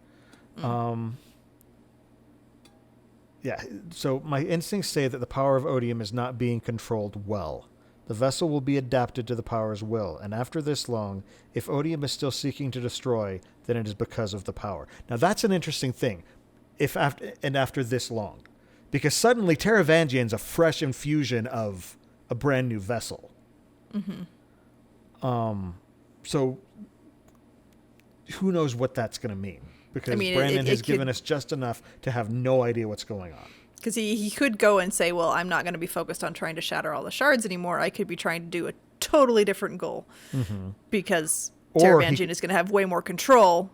Yeah. So my instincts say that the power of Odium is not being controlled well. The vessel will be adapted to the power's will, and after this long, if Odium is still seeking to destroy, then it is because of the power. Now that's an interesting thing. After this long, because suddenly Taravangian's a fresh infusion of a brand new vessel. So who knows what that's going to mean? Because Brandon has given us just enough to have no idea what's going on. Because he could go and say, well, I'm not going to be focused on trying to shatter all the shards anymore. I could be trying to do a totally different goal. Because Taravangian is going to have way more control,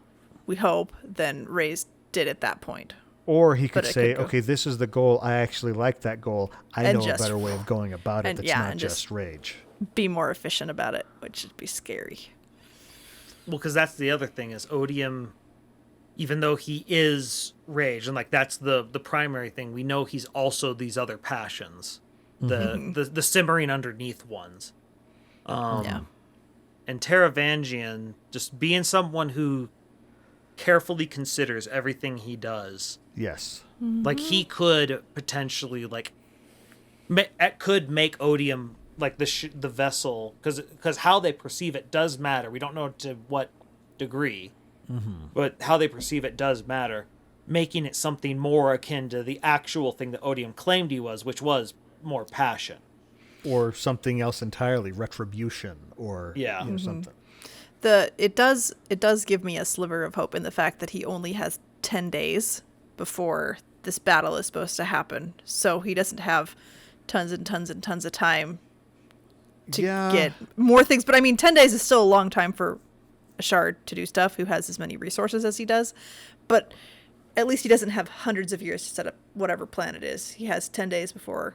we hope, than Reyes did at that point. Or he could say, okay, this is the goal. I actually like that goal. I know a better way of going about it that's not just rage. Be more efficient about it, which would be scary. Well, because that's the other thing is Odium, even though he is rage, and like that's the primary thing, we know he's also these other passions, the simmering underneath ones. And Taravangian just being someone who carefully considers everything he does. Yes. Like he could potentially could make Odium like the vessel, because how they perceive it does matter. We don't know to what degree, but how they perceive it does matter, making it something more akin to the actual thing that Odium claimed he was, which was more passion. Or something else entirely, retribution, or something. It does give me a sliver of hope in the fact that he only has 10 days before this battle is supposed to happen, so he doesn't have tons and tons and tons of time to get more things. But I mean, 10 days is still a long time for a shard to do stuff who has as many resources as he does. But at least he doesn't have hundreds of years to set up whatever plan it is. He has 10 days before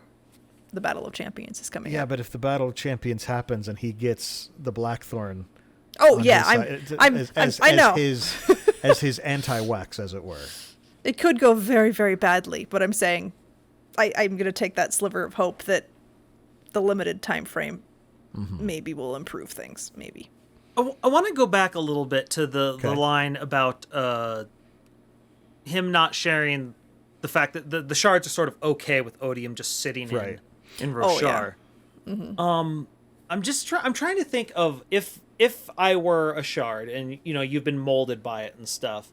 the Battle of Champions is coming up. Yeah, but if the Battle of Champions happens and he gets the Blackthorn, I know as his anti-wax, as it were. It could go very, very badly, but I'm saying I'm going to take that sliver of hope that the limited time frame maybe will improve things. Maybe. I want to go back a little bit to the line about him not sharing the fact that the shards are sort of okay with Odium just sitting in Roshar. I'm trying to think of if I were a shard and you've been molded by it and stuff.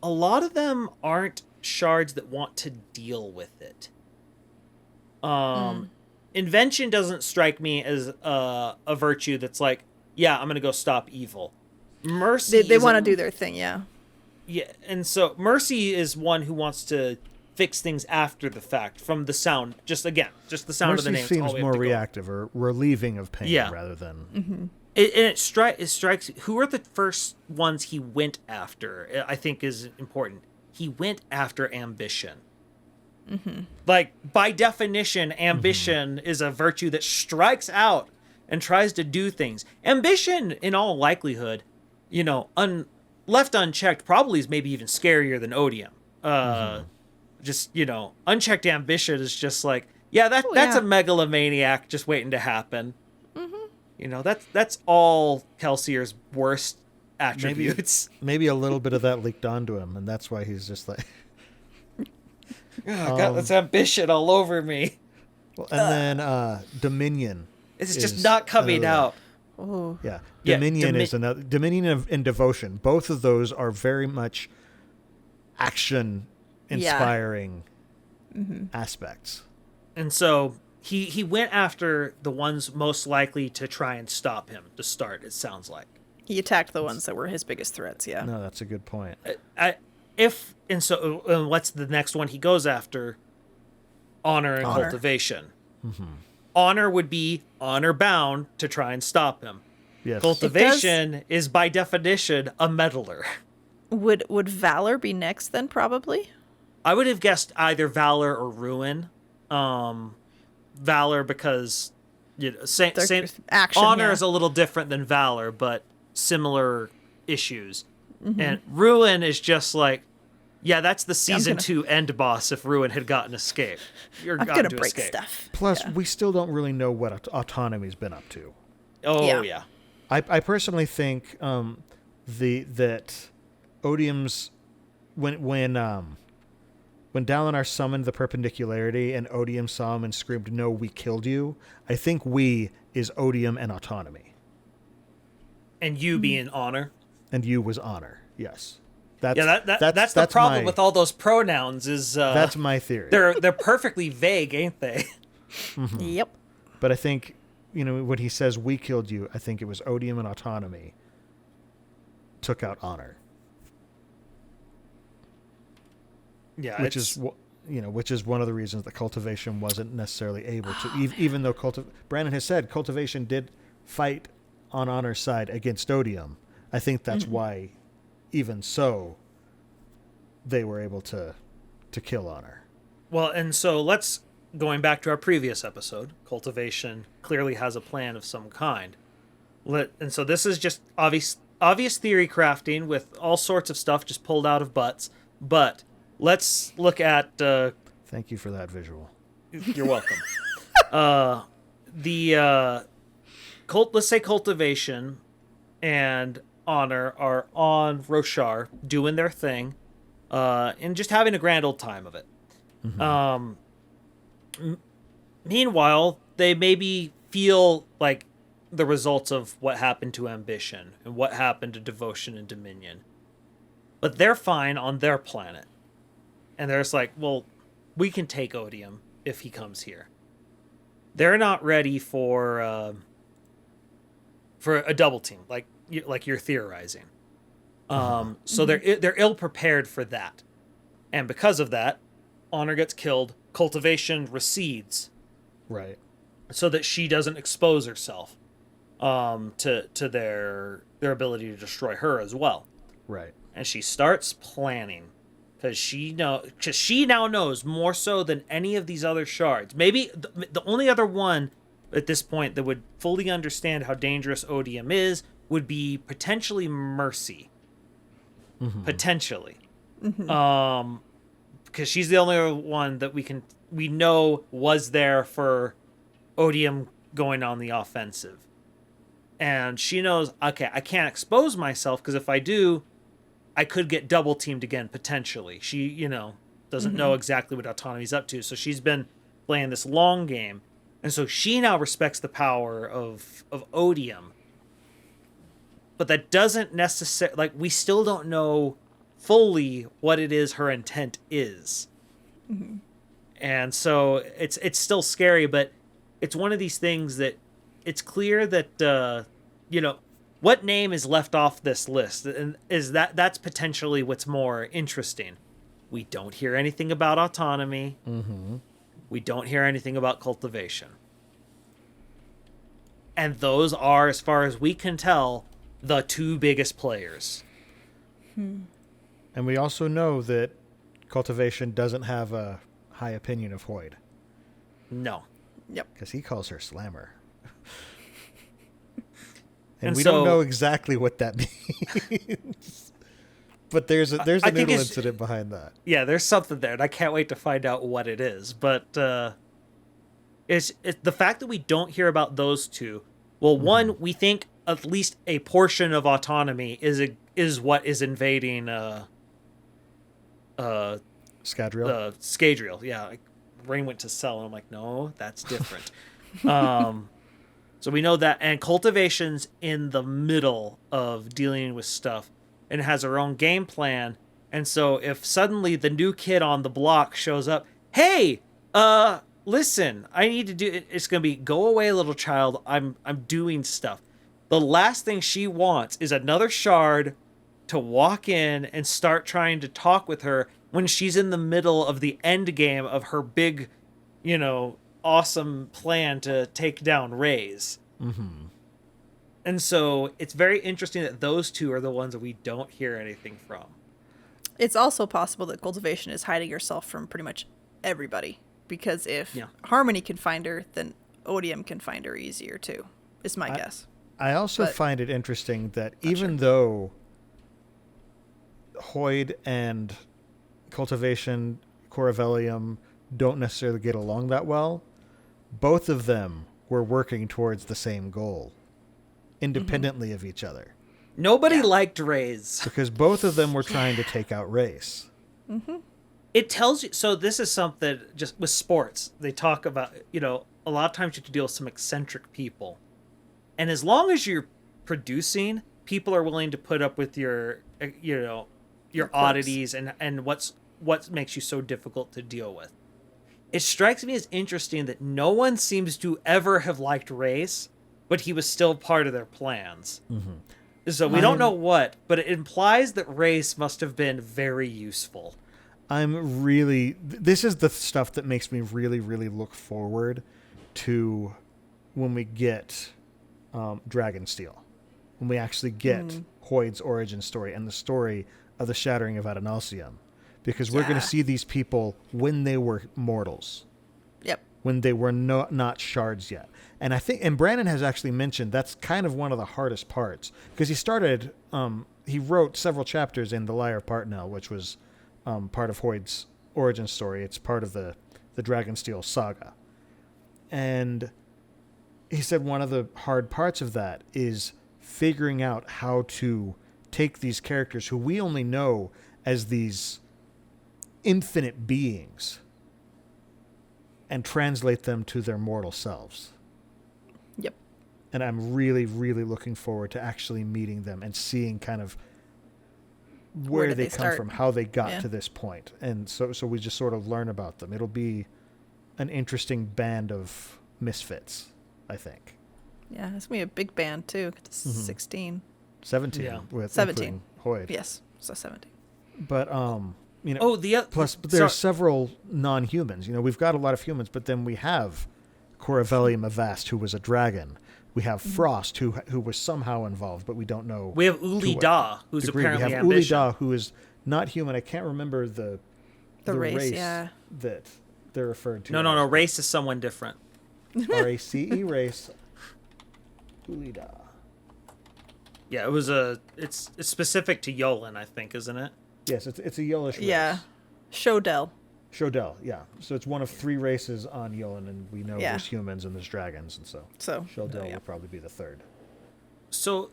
A lot of them aren't shards that want to deal with it. Invention doesn't strike me as a virtue that's like, yeah, I'm gonna go stop evil. Mercy, they want to do their thing, yeah, and so mercy is one who wants to fix things after the fact. From the sound, just the sound of the name. Mercy seems more reactive or relieving of pain rather than. It strikes. Who are the first ones he went after? I think is important. He went after ambition. Like, by definition, ambition is a virtue that strikes out and tries to do things. Ambition, in all likelihood, left unchecked, probably is maybe even scarier than Odium. Just, unchecked ambition is just like, that's a megalomaniac just waiting to happen. That's all Kelsier's worst attributes. Maybe a little bit of that leaked onto him, and that's why he's just like... Oh, got this ambition all over me. Well, and then Dominion. It's just not coming out. Oh. Yeah. Dominion is another. Dominion and Devotion. Both of those are very much action-inspiring aspects. And so he went after the ones most likely to try and stop him to start, it sounds like. He attacked the ones that were his biggest threats, yeah. No, that's a good point. What's the next one he goes after? Honor and Honor. cultivation. Honor would be honor bound to try and stop him. Yes. Cultivation is by definition a meddler. Would Valor be next then, probably? I would have guessed either Valor or Ruin. Valor because same Action, Honor yeah. is a little different than Valor, but similar issues. And Ruin is just like, yeah, that's the season 2 end boss if Ruin had gotten escape. I'm going to break stuff. Plus, we still don't really know what Autonomy's been up to. Oh, yeah. I personally think that Odium's when Dalinar summoned the perpendicularity and Odium saw him and screamed, "No, we killed you," I think we is Odium and Autonomy. And you being Honor. And you was Honor, yes. That's the problem with all those pronouns is... that's my theory. They're perfectly vague, ain't they? Yep. But I think, when he says, "We killed you," I think it was Odium and Autonomy took out Honor. Yeah, which is one of the reasons that cultivation wasn't necessarily able to, even though Brandon has said cultivation did fight on Honor's side against Odium. I think that's why, even so, they were able to kill Honor. Well, and so going back to our previous episode, cultivation clearly has a plan of some kind. And so this is just obvious theory crafting with all sorts of stuff just pulled out of butts, but let's look at... Thank you for that visual. You're welcome. Let's say cultivation and Honor are on Roshar doing their thing and just having a grand old time of it. Meanwhile, they maybe feel like the results of what happened to Ambition and what happened to Devotion and Dominion. But they're fine on their planet. And they're just like, well, we can take Odium if he comes here. They're not ready for a double team, like you're theorizing. So they're ill prepared for that, and because of that, Honor gets killed. Cultivation recedes, right, so that she doesn't expose herself to their ability to destroy her as well. Right, and she starts planning. Because she now knows more so than any of these other shards. Maybe the only other one at this point that would fully understand how dangerous Odium is would be potentially Mercy. Potentially. Because she's the only one that we know was there for Odium going on the offensive. And she knows, okay, I can't expose myself because if I do, I could get double teamed again, potentially. She, doesn't know exactly what Autonomy's up to. So she's been playing this long game. And so she now respects the power of Odium. But that doesn't necessarily... we still don't know fully what it is her intent is. And so it's still scary, but it's one of these things that it's clear that, what name is left off this list? And that's potentially what's more interesting. We don't hear anything about Autonomy. We don't hear anything about cultivation. And those are, as far as we can tell, the two biggest players. And we also know that cultivation doesn't have a high opinion of Hoid. No. Yep. Because he calls her Slammer. And we don't know exactly what that means. But there's a noodle incident behind that. Yeah, there's something there, and I can't wait to find out what it is. But it's the fact that we don't hear about those two. Well, one, we think at least a portion of Autonomy is what is invading Scadrial? Scadrial, yeah. Brain went to Cell, and I'm like, no, that's different. So we know that, and cultivation's in the middle of dealing with stuff and has her own game plan. And so if suddenly the new kid on the block shows up, hey, listen, I need to do it. It's going to be, go away, little child. I'm doing stuff. The last thing she wants is another shard to walk in and start trying to talk with her when she's in the middle of the end game of her big, awesome plan to take down Rays. Mm-hmm. And so it's very interesting that those two are the ones that we don't hear anything from. It's also possible that Cultivation is hiding herself from pretty much everybody. Because if Harmony can find her, then Odium can find her easier too, is my guess. I also find it interesting that even though Hoid and Cultivation, Corvelium don't necessarily get along that well, both of them were working towards the same goal, independently of each other. Nobody liked Rays. Because both of them were trying to take out Race. Mm-hmm. It tells you, so this is something, just with sports, they talk about, a lot of times you have to deal with some eccentric people. And as long as you're producing, people are willing to put up with your oddities and what makes you so difficult to deal with. It strikes me as interesting that no one seems to ever have liked Race, but he was still part of their plans. Mm-hmm. So we don't know what, but it implies that Race must have been very useful. This is the stuff that makes me really, really look forward to when we get Dragonsteel. When we actually get Hoid's origin story and the story of the shattering of Adonalsium. Because we're going to see these people when they were mortals. Yep. When they were not shards yet. And I think, and Brandon has actually mentioned that's kind of one of the hardest parts. Because he wrote several chapters in The Lyre of Partnell, which was part of Hoid's origin story. It's part of the Dragonsteel saga. And he said one of the hard parts of that is figuring out how to take these characters who we only know as these infinite beings and translate them to their mortal selves. Yep. And I'm really, really looking forward to actually meeting them and seeing kind of where they come from, how they got to this point. And so we just sort of learn about them. It'll be an interesting band of misfits, I think. Yeah, it's going to be a big band, too. It's 16. 17 with 17. Hoid. Yes, so 17. But, plus there's several non-humans. We've got a lot of humans, but then we have Corvelium Avast, who was a dragon. We have Frost, who was somehow involved, but we don't know. We have Uli Da, who's apparently We have Ambition. Uli Da, who is not human. I can't remember the race that they're referred to. No. Race is someone different. RACE race. Uli Da. Yeah, it's specific to Yolan, I think, isn't it? Yes, it's a Yolish race. Yeah. Shodel, yeah. So it's one of 3 races on Yolan, and we know there's humans and there's dragons, and so Shodel will probably be the third. So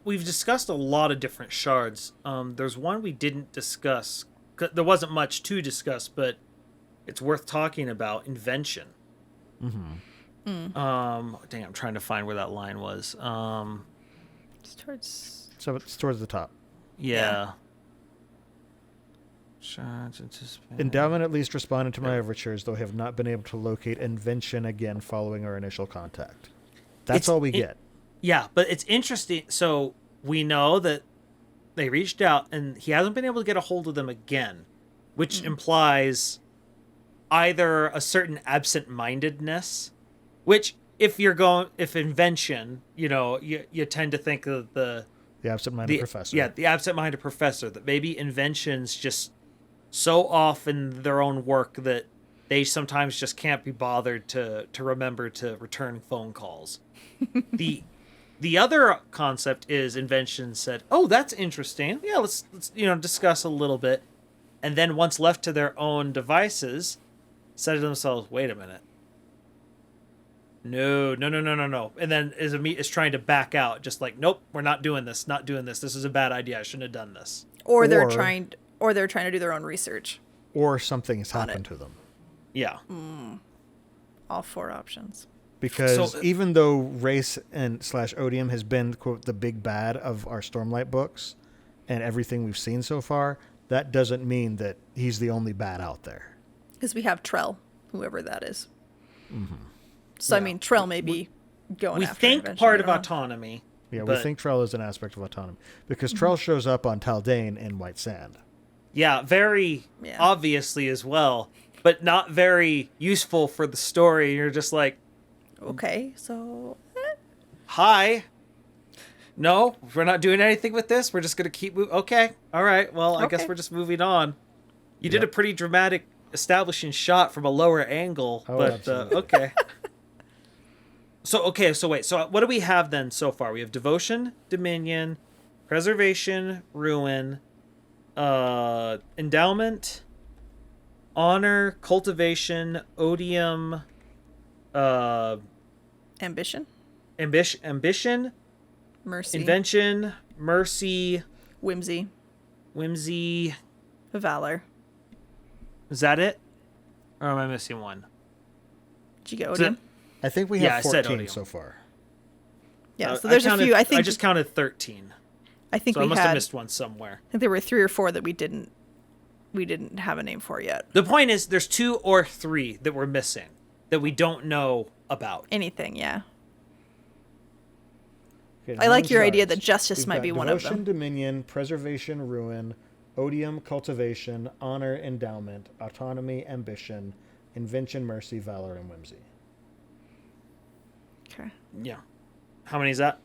we've discussed a lot of different shards. There's one we didn't discuss. There wasn't much to discuss, but it's worth talking about. Invention. Mm-hmm. Dang, I'm trying to find where that line was. It's towards... So it's towards the top. Yeah. Endowment at least responded to my overtures, though have not been able to locate Invention again following our initial contact. That's all we get. Yeah, but it's interesting. So we know that they reached out, and he hasn't been able to get a hold of them again, which implies either a certain absent-mindedness, which if Invention, you tend to think of the absent-minded professor. Yeah, the absent-minded professor, that maybe Invention's just so off in their own work that they sometimes just can't be bothered to remember to return phone calls. The other concept is Invention said, "Oh, that's interesting. Yeah, let's discuss a little bit." And then once left to their own devices, said to themselves, "Wait a minute. No. And then is trying to back out, just like, nope, we're not doing this. This is a bad idea. I shouldn't have done this." Or they're trying to do their own research. Or something has happened to them. Yeah. All 4 options. Because even though Race and /Odium has been, quote, the big bad of our Stormlight books and everything we've seen so far, that doesn't mean that he's the only bad out there. Because we have Trell. whoever that is. Mm-hmm. So, I Yeah. mean, Trell may be going We after it think eventually, part I of don't know. autonomy. Yeah, we but- think Trell is an aspect of autonomy because Trell shows up on Taldane in White Sand. Yeah, very Yeah. obviously as well, but not very useful for the story. You're just like, Okay, so... hi. No, we're not doing anything with this. We're just going to keep moving. Okay. All right. Well, I guess Okay. we're just moving on. You did Yep. a pretty dramatic establishing shot from a lower angle, Oh, but absolutely. okay. So wait. So what do we have then so far? We have devotion, dominion, preservation, ruin, endowment, honor, cultivation, odium, Ambition, ambition, mercy, invention, mercy, whimsy, whimsy. valor. Is that it? Or am I missing one? Did you get Is it- Odium? I think we Yeah, have I said 14 Odium. so far. Yeah, so I there's a counted- few. I think just counted 13. I think So I we must have had. missed one somewhere. I think there were 3 or 4 that we didn't have a name for yet. The point is, there's 2 or 3 that we're missing that we don't know about. Anything, yeah. Okay, I like your idea non-shards. that justice We've might got be one of devotion, them. dominion, preservation, ruin, odium, cultivation, honor, endowment, autonomy, ambition, invention, mercy, valor, and whimsy. Okay, Yeah. How many is that?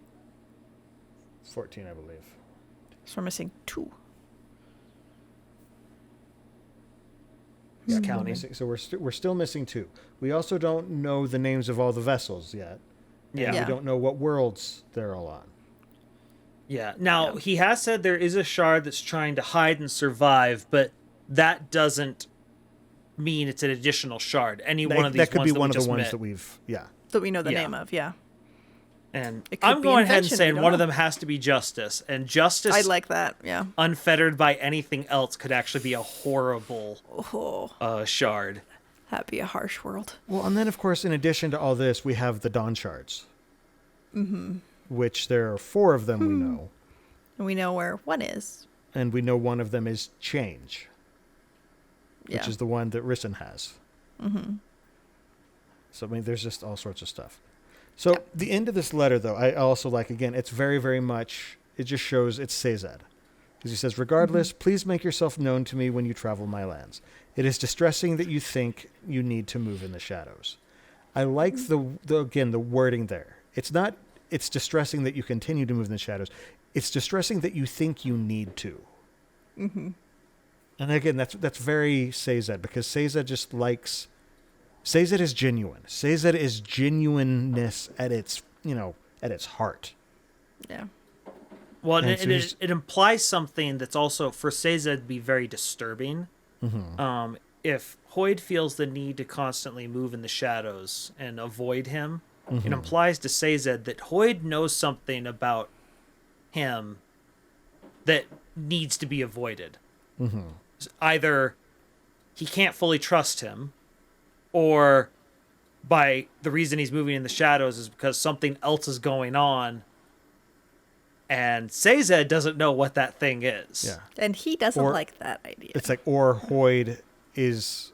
14, I believe. so we're missing 2. Yeah, Counting. missing- so we're still missing 2. We also don't know the names of all the vessels yet. Yeah. Yeah. We don't know what worlds they're all on. Yeah. Now, Yeah. he has said there is a shard that's trying to hide and survive, but that doesn't mean it's an additional shard. Any one of these that could ones be one we of the just ones met. that we've, yeah. That we know the Yeah. name of, yeah. And It could I'm be going ahead and invention, we saying don't one of know. them has to be justice. And justice, I like that, yeah. unfettered by anything else, could actually be a horrible Oh, shard. that'd be a harsh world. Well, and then, of course, in addition to all this, we have the Dawn Shards. Mm-hmm. Which there are 4 of them we know. And we know where one is. And we know one of them is Change, Yeah. which is the one that Risen has. Mm-hmm. So, I mean, there's just all sorts of stuff. So, the end of this letter, though, I also like, again, it's very, very much, it just shows it's Sazed. Because he says, regardless, please make yourself known to me when you travel my lands. It is distressing that you think you need to move in the shadows. I like the wording there. It's distressing that you continue to move in the shadows. It's distressing that you think you need to. Mm-hmm. And again, that's very Sazed, because Sazed just likes... Sazed is genuine. Sazed is genuineness at its, at its heart. Yeah. Well, And and so he's- it implies something that's also, for Sazed, to be very disturbing. Mm-hmm. If Hoid feels the need to constantly move in the shadows and avoid him, Mm-hmm. it implies to Sazed that Hoid knows something about him that needs to be avoided. Mm-hmm. Either he can't fully trust him, or by the reason he's moving in the shadows is because something else is going on, and Sazed doesn't know what that thing is. Yeah. And he doesn't Or- like that idea. It's like, or Hoid is...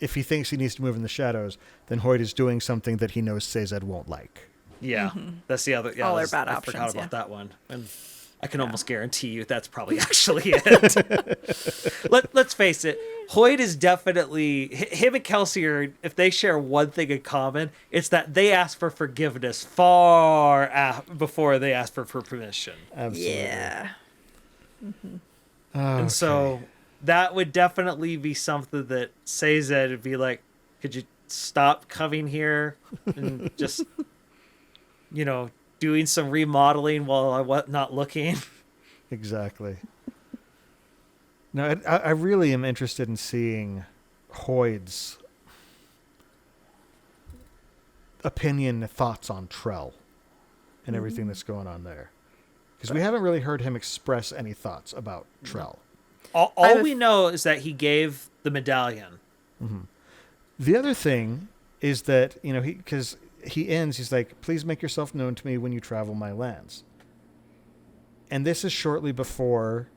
If he thinks he needs to move in the shadows, then Hoid is doing something that he knows Sazed won't like. Yeah, that's the other. Yeah, All their that's- bad I options, forgot about yeah. that one, and I can almost guarantee you that's probably actually it. Let's face it, Hoid is definitely him and Kelsey are. If they share one thing in common, it's that they ask for forgiveness before they ask for permission, Absolutely. Yeah. and so that would definitely be something that Sazed would be like, "Could you stop coming here and just." Doing some remodeling while I was not looking. Exactly. No, I really am interested in seeing Hoid's opinion, thoughts on Trell and everything that's going on there. Because we haven't really heard him express any thoughts about Trell. All we know is that he gave the medallion. The other thing is that, because he ends, he's like, please make yourself known to me when you travel my lands. And this is shortly before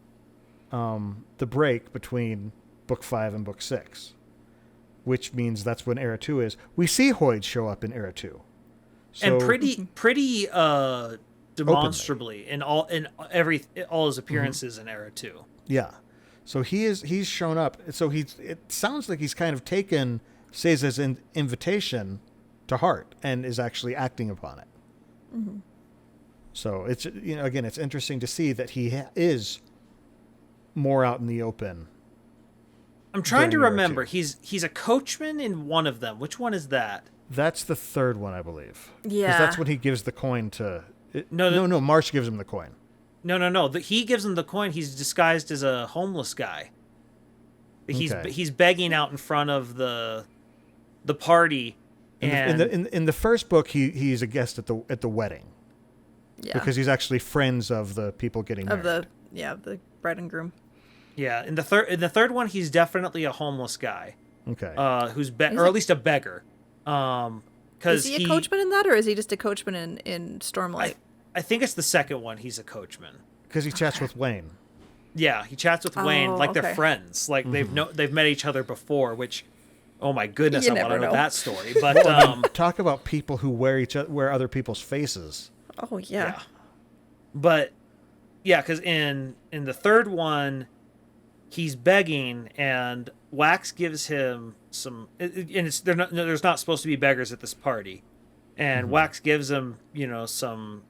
the break between Book 5 and Book 6, which means that's when Era 2 is. We see Hoid show up in Era 2. So, And pretty demonstrably in all his appearances in Era 2. Yeah. So he's shown up. So it sounds like he's kind of taken Seiza's invitation to heart and is actually acting upon it. Mm-hmm. So it's, again, it's interesting to see that he is more out in the open. I'm trying to during Era remember. 2. He's a coachman in one of them. Which one is that? That's the third one, I believe. Yeah. Because that's when he gives the coin to... No, Marsh gives him the coin. No. He gives him the coin. He's disguised as a homeless guy. He's begging out in front of the party. And In the first book, he's a guest at the wedding. Yeah. Because he's actually friends of the people getting married. The bride and groom. yeah, in the third one, he's definitely a homeless guy. Okay. Who's or at least a beggar. Is he a coachman in that, or is he just a coachman in Stormlight? I think it's the second one. He's a coachman. Because he chats with Wayne. Yeah, he chats with Wayne like they're friends. Like they've met each other before. Which, oh my goodness, You I want never to know know. that story. But Talk about people who wear other people's faces. Oh yeah. But yeah, because in the third one, he's begging, and Wax gives him some. And there's not supposed to be beggars at this party, and Wax gives him some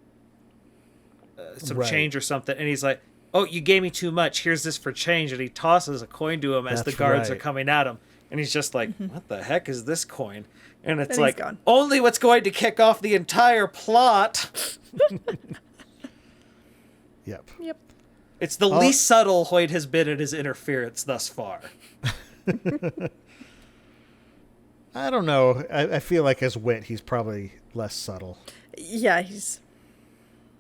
Right. change or something, and he's like, "Oh, you gave me too much. Here's this for change." And he tosses a coin to him as the That's guards are right. coming at him, and he's just like, "What the heck is this coin?" And it's And he's like, gone. only what's going to kick off the entire plot. Yep. Yep. It's the least subtle Hoid has been in his interference thus far. I don't know. I feel like as Wit, he's probably less subtle. Yeah, he's.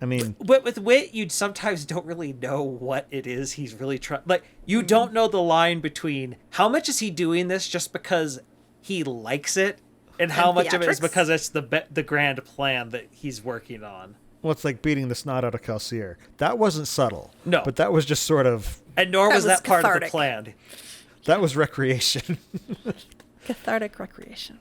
I mean, But with Wit, you sometimes don't really know what it is he's really trying. Like, you don't know the line between how much is he doing this just because he likes it, and how much of it is theatrics? because it's the grand plan that he's working on. well, it's like beating the snot out of Calcier. That wasn't subtle. No. But that was just sort of, And nor That was was that part of the cathartic. plan. that was recreation. Cathartic recreation.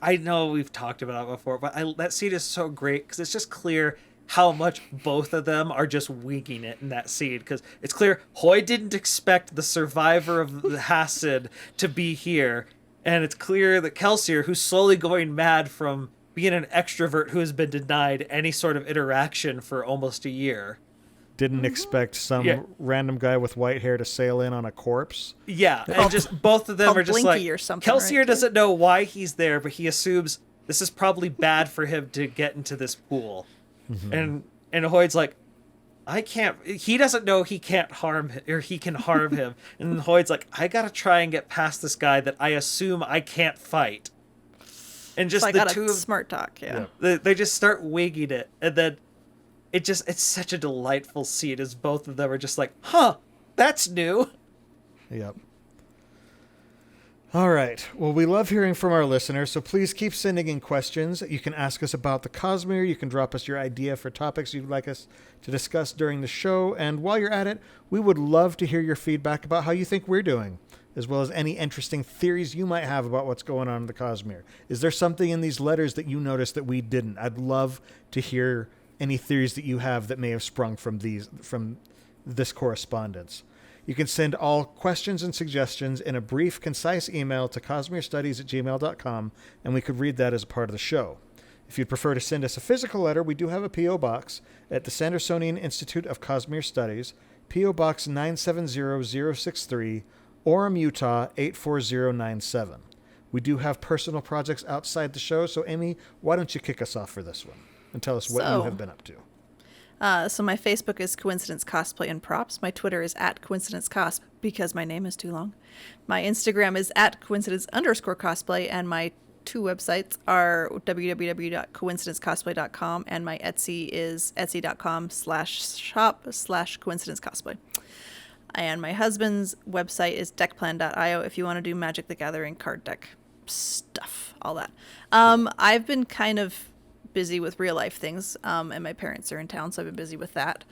I know we've talked about it before, but that scene is so great because it's just clear how much both of them are just winging it in that scene. Because it's clear Hoy didn't expect the survivor of the Hasid to be here, and it's clear that Kelsier, who's slowly going mad from being an extrovert who has been denied any sort of interaction for almost a year. Didn't expect some Yeah. random guy with white hair to sail in on a corpse. Yeah, and just both of them called are just Blinky like or something, Kelsier right, too? doesn't know why he's there, but he assumes this is probably bad for him to get into this pool. And Hoid's like, I can't. He doesn't know he can't harm him, or he can harm him. And Hoid's like, I gotta try and get past this guy that I assume I can't fight. And just So I the got two a of smart talk. Yeah. they just start winging it, and then it's such a delightful scene as both of them are just like, huh, that's new. Yep. All right. Well, we love hearing from our listeners, so please keep sending in questions. You can ask us about the Cosmere. You can drop us your idea for topics you'd like us to discuss during the show. And while you're at it, we would love to hear your feedback about how you think we're doing, as well as any interesting theories you might have about what's going on in the Cosmere. Is there something in these letters that you noticed that we didn't? I'd love to hear any theories that you have that may have sprung from this correspondence. You can send all questions and suggestions in a brief, concise email to cosmerestudies@gmail.com, and we could read that as a part of the show. If you'd prefer to send us a physical letter, we do have a P.O. Box at the Sandersonian Institute of Cosmere Studies, P.O. Box 970063, Orem, Utah 84097. We do have personal projects outside the show, so Amy, why don't you kick us off for this one and tell us what you have been up to? So my Facebook is Coincidence Cosplay and Props. My Twitter is @CoincidenceCosp because my name is too long. My Instagram is @coincidence_cosplay, and my two websites are www.coincidencecosplay.com, and my Etsy is etsy.com/shop/coincidencecosplay. And my husband's website is deckplan.io if you want to do Magic the Gathering card deck stuff, all that. I've been kind of busy with real life things, and my parents are in town, so I've been busy with that.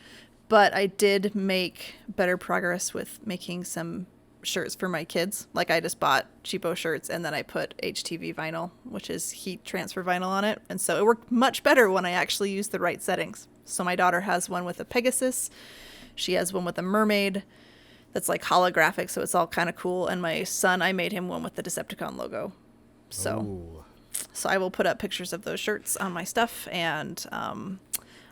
But I did make better progress with making some shirts for my kids. Like I just bought cheapo shirts and then I put HTV vinyl, which is heat transfer vinyl on it. And so it worked much better when I actually used the right settings. So my daughter has one with a Pegasus. She has one with a mermaid that's like holographic, so it's all kind of cool. And my son, I made him one with the Decepticon logo. So I will put up pictures of those shirts on my stuff. And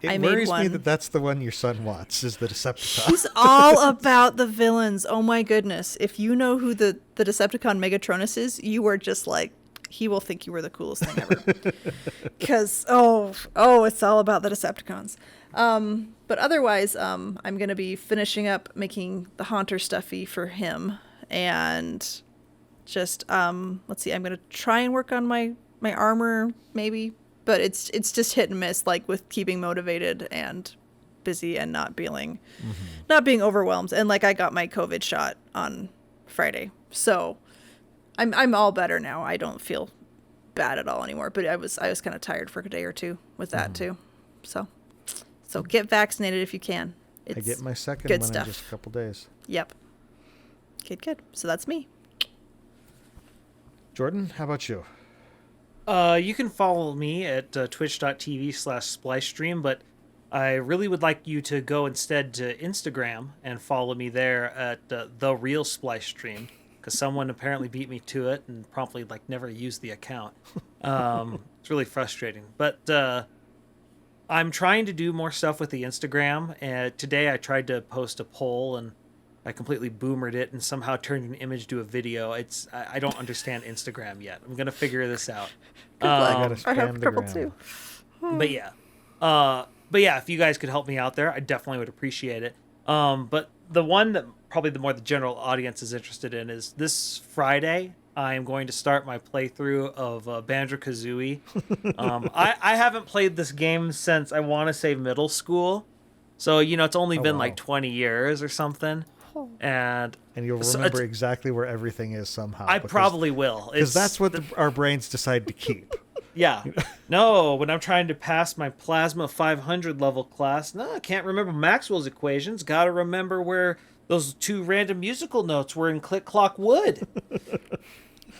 it worries me that that's the one your son wants, is the Decepticon. He's all about the villains. Oh my goodness. If you know who the Decepticon Megatronus is, you are just like, he will think you were the coolest thing ever. Because, it's all about the Decepticons. But otherwise, I'm going to be finishing up making the Haunter stuffy for him. And just, let's see, I'm going to try and work on my armor, maybe. But it's just hit and miss, like with keeping motivated and busy and not being overwhelmed. And like I got my COVID shot on Friday, so I'm all better now. I don't feel bad at all anymore. But I was kind of tired for a day or two with that too. So get vaccinated if you can. I get my second good one stuff. in just a couple days. Yep. Good. So that's me. Jordan, how about you? You can follow me at twitch.tv/splicestream, but I really would like you to go instead to Instagram and follow me there at the real Splice Stream, because someone apparently beat me to it and promptly never used the account. It's really frustrating, but I'm trying to do more stuff with the Instagram. And today I tried to post a poll and I completely boomered it and somehow turned an image to a video. I don't understand Instagram yet. I'm gonna figure this out. I have trouble too. But yeah, if you guys could help me out there, I definitely would appreciate it. But the one that probably the general audience is interested in is this Friday. I am going to start my playthrough of Banjo-Kazooie. I haven't played this game since I want to say middle school, so it's only been like 20 years or something. And you'll remember exactly where everything is somehow. I probably will. Because that's what our brains decide to keep. Yeah. No, when I'm trying to pass my Plasma 500 level class, no, I can't remember Maxwell's equations. Got to remember where those two random musical notes were in Click Clock Wood.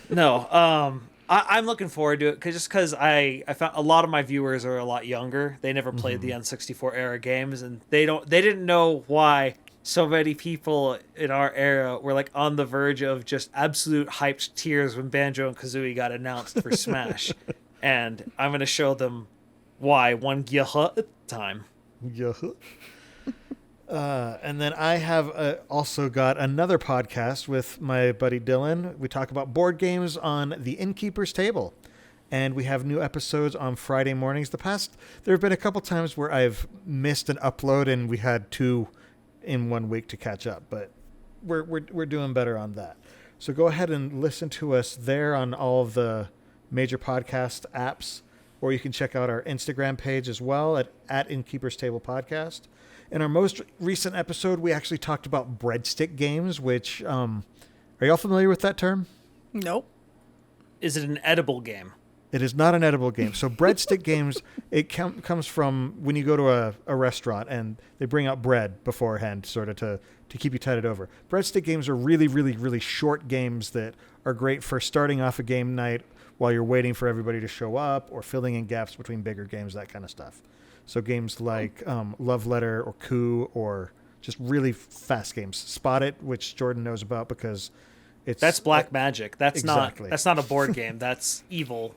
No, I'm looking forward to it because I found a lot of my viewers are a lot younger. They never played the N64 era games, and they didn't know why so many people in our era were on the verge of just absolute hyped tears when Banjo and Kazooie got announced for Smash. And I'm going to show them why one at a time. And then I have also got another podcast with my buddy Dylan. We talk about board games on the Innkeeper's Table. And we have new episodes on Friday mornings. There have been a couple times where I've missed an upload and we had 2 in 1 week to catch up, but we're doing better on that. So go ahead and listen to us there on all of the major podcast apps, or you can check out our Instagram page as well at Innkeeper's Table Podcast. In our most recent episode, we actually talked about breadstick games, which are y'all familiar with that term? Nope. Is it an edible game? It is not an edible game. So breadstick games, it comes from when you go to a restaurant and they bring out bread beforehand, sort of to keep you tided over. Breadstick games are really, really, really short games that are great for starting off a game night while you're waiting for everybody to show up or filling in gaps between bigger games, that kind of stuff. So games like Love Letter or Coup, or just really fast games. Spot It, which Jordan knows about because that's black magic. That's exactly. That's not a board game. That's evil.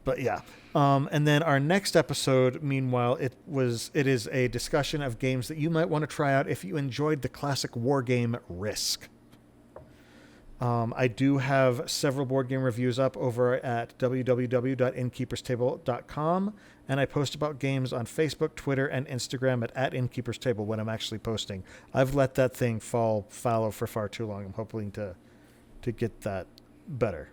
But yeah. And then our next episode, meanwhile, it is a discussion of games that you might want to try out if you enjoyed the classic war game Risk. I do have several board game reviews up over at www.innkeeperstable.com, and I post about games on Facebook, Twitter, and Instagram at @InnkeepersTable when I'm actually posting. I've let that thing fall fallow for far too long. I'm hoping to get that better.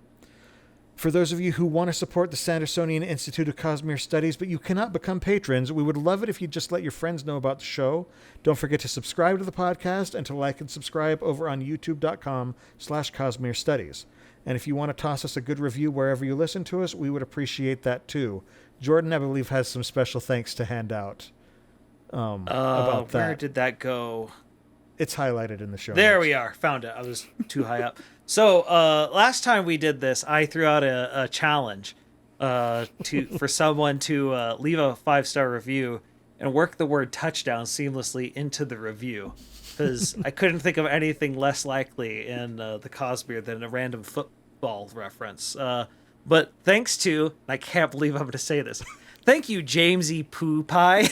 For those of you who want to support the Sandersonian Institute of Cosmere Studies, but you cannot become patrons, we would love it if you'd just let your friends know about the show. Don't forget to subscribe to the podcast and to like and subscribe over on youtube.com/Cosmere Studies. And if you want to toss us a good review wherever you listen to us, we would appreciate that too. Jordan, I believe, has some special thanks to hand out about that. Where did that go? It's highlighted in the show. There notes. we are. Found it. I was too high up. So last time we did this, I threw out a challenge for someone to leave a 5-star review and work the word touchdown seamlessly into the review, because I couldn't think of anything less likely in the Cosmere than a random football reference. But thanks to, I can't believe I'm going to say this, thank you, Jamesy Poo Pie.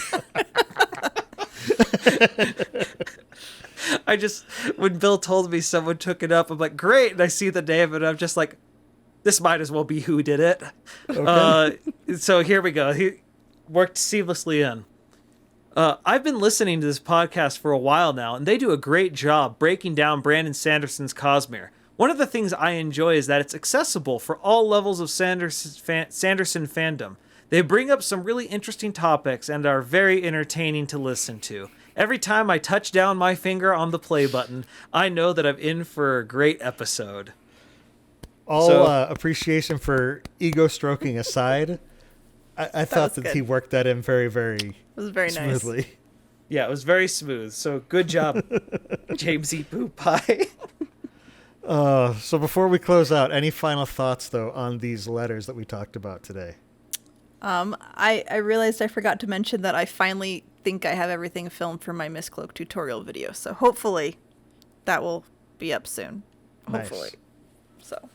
When Bill told me someone took it up, I'm like, great. And I see the name and I'm just like, this might as well be who did it. Okay. So here we go. He worked seamlessly in. I've been listening to this podcast for a while now, and they do a great job breaking down Brandon Sanderson's Cosmere. One of the things I enjoy is that it's accessible for all levels of Sanderson fandom. They bring up some really interesting topics and are very entertaining to listen to. Every time I touch down my finger on the play button, I know that I'm in for a great episode. Appreciation for ego stroking aside, I thought that he worked that in very, very It was very smoothly. nice. Yeah, it was very smooth. So good job, Jamesy Poo Pie. So before we close out, any final thoughts, though, on these letters that we talked about today? I realized I forgot to mention that I finally think I have everything filmed for my Miss Cloak tutorial video. So hopefully that will be up soon. Hopefully. Nice. So,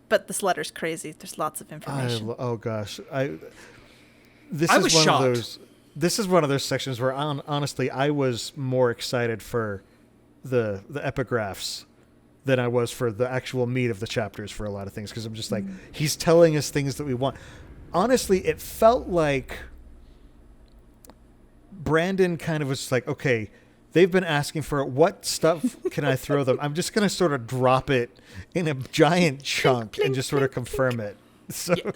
but this letter's crazy. There's lots of information. Oh gosh, This is one of those sections where honestly I was more excited for the epigraphs than I was for the actual meat of the chapters for a lot of things, because I'm just like, he's telling us things that we want. Honestly, it felt like Brandon kind of was just like, okay, they've been asking for it. What stuff can I throw them? I'm just going to sort of drop it in a giant chunk and just sort of confirm it. So Yeah,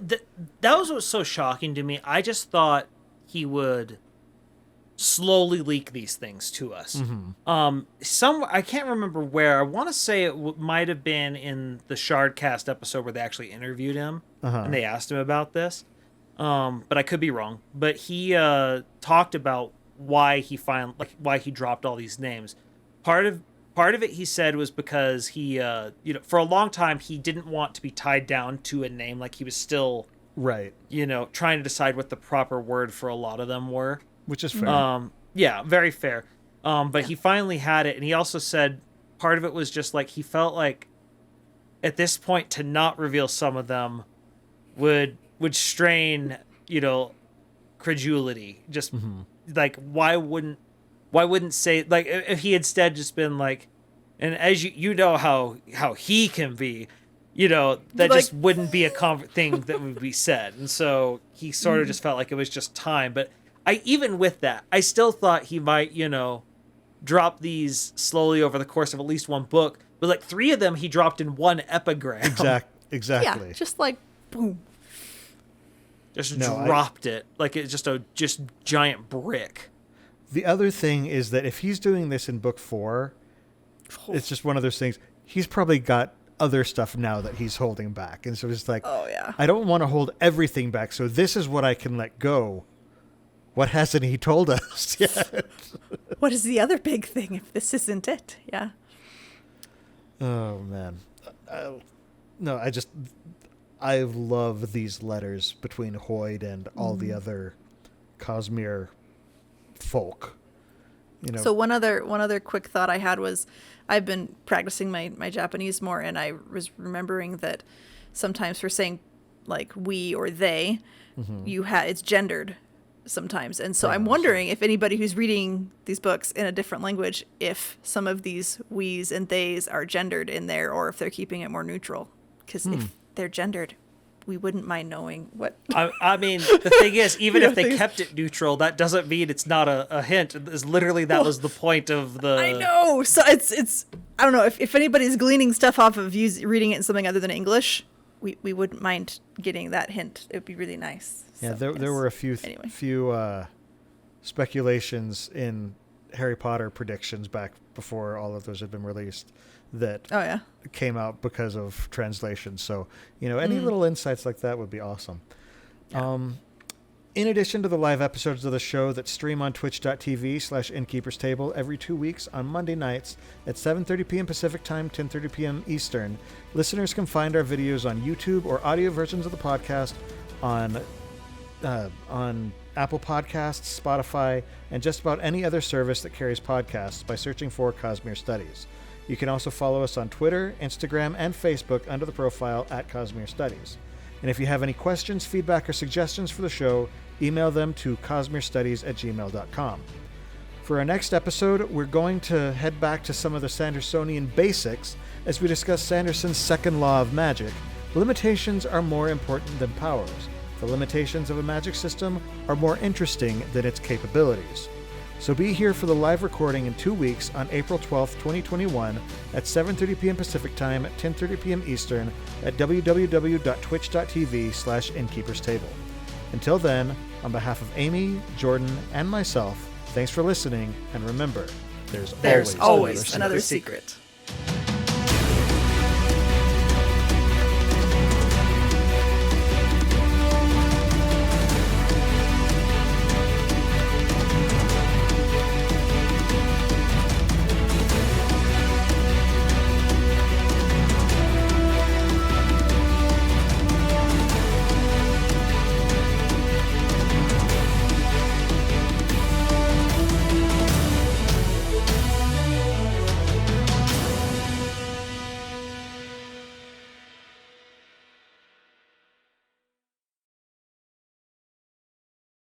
that was what was so shocking to me. I just thought he would slowly leak these things to us. I can't remember where. I want to say it might have been in the Shardcast episode where they actually interviewed him and they asked him about this. But I could be wrong. But he talked about why he dropped all these names. Part of it, he said, was because he for a long time he didn't want to be tied down to a name. Like, he was still right, trying to decide what the proper word for a lot of them were. Which is fair. Yeah, very fair. But he finally had it, and he also said part of it was just like he felt like at this point to not reveal some of them would strain, credulity. Just like why wouldn't say, like, if he instead just been like, and as you know how he can be, that like, just wouldn't be a thing that would be said. And so he sort of just felt like it was just time. But even with that, I still thought he might, drop these slowly over the course of at least one book. But like 3 of them he dropped in one epigram. Exactly. Yeah, just like boom. Dropped it like it's just giant brick. The other thing is that if he's doing this in book 4, it's just one of those things. He's probably got other stuff now that he's holding back. And so it's like, oh yeah, I don't want to hold everything back. So this is what I can let go. What hasn't he told us yet? What is the other big thing if this isn't it? Yeah. Oh, man. I love these letters between Hoid and all the other Cosmere folk. So one other quick thought I had was, I've been practicing my Japanese more, and I was remembering that sometimes for saying like we or they, it's gendered sometimes. And so I'm wondering if anybody who's reading these books in a different language, if some of these we's and they's are gendered in there, or if they're keeping it more neutral. Because if they're gendered, we wouldn't mind knowing what. I mean, the thing is, even if they kept it neutral, that doesn't mean it's not a hint. It's literally that was the point of the. I know. So it's I don't know if anybody's gleaning stuff off of reading it in something other than English. We wouldn't mind getting that hint. It would be really nice. Yeah, So, there were a few anyway. speculations in Harry Potter predictions back before all of those had been released that came out because of translation. So, any little insights like that would be awesome. Yeah. In addition to the live episodes of the show that stream on twitch.tv/innkeeperstable every 2 weeks on Monday nights at 7:30 p.m. Pacific Time, 10:30 p.m. Eastern, listeners can find our videos on YouTube or audio versions of the podcast on Apple Podcasts, Spotify, and just about any other service that carries podcasts by searching for Cosmere Studies. You can also follow us on Twitter, Instagram, and Facebook under the profile @Cosmere Studies. And if you have any questions, feedback, or suggestions for the show, email them to cosmerestudies@gmail.com. For our next episode, we're going to head back to some of the Sandersonian basics as we discuss Sanderson's second law of magic. Limitations are more important than powers. The limitations of a magic system are more interesting than its capabilities. So be here for the live recording in 2 weeks on April 12th, 2021 at 7:30 p.m. Pacific Time, 10:30 p.m. Eastern at www.twitch.tv/innkeeperstable. Until then, on behalf of Amy, Jordan, and myself, thanks for listening, and remember, there's There's always always another secret.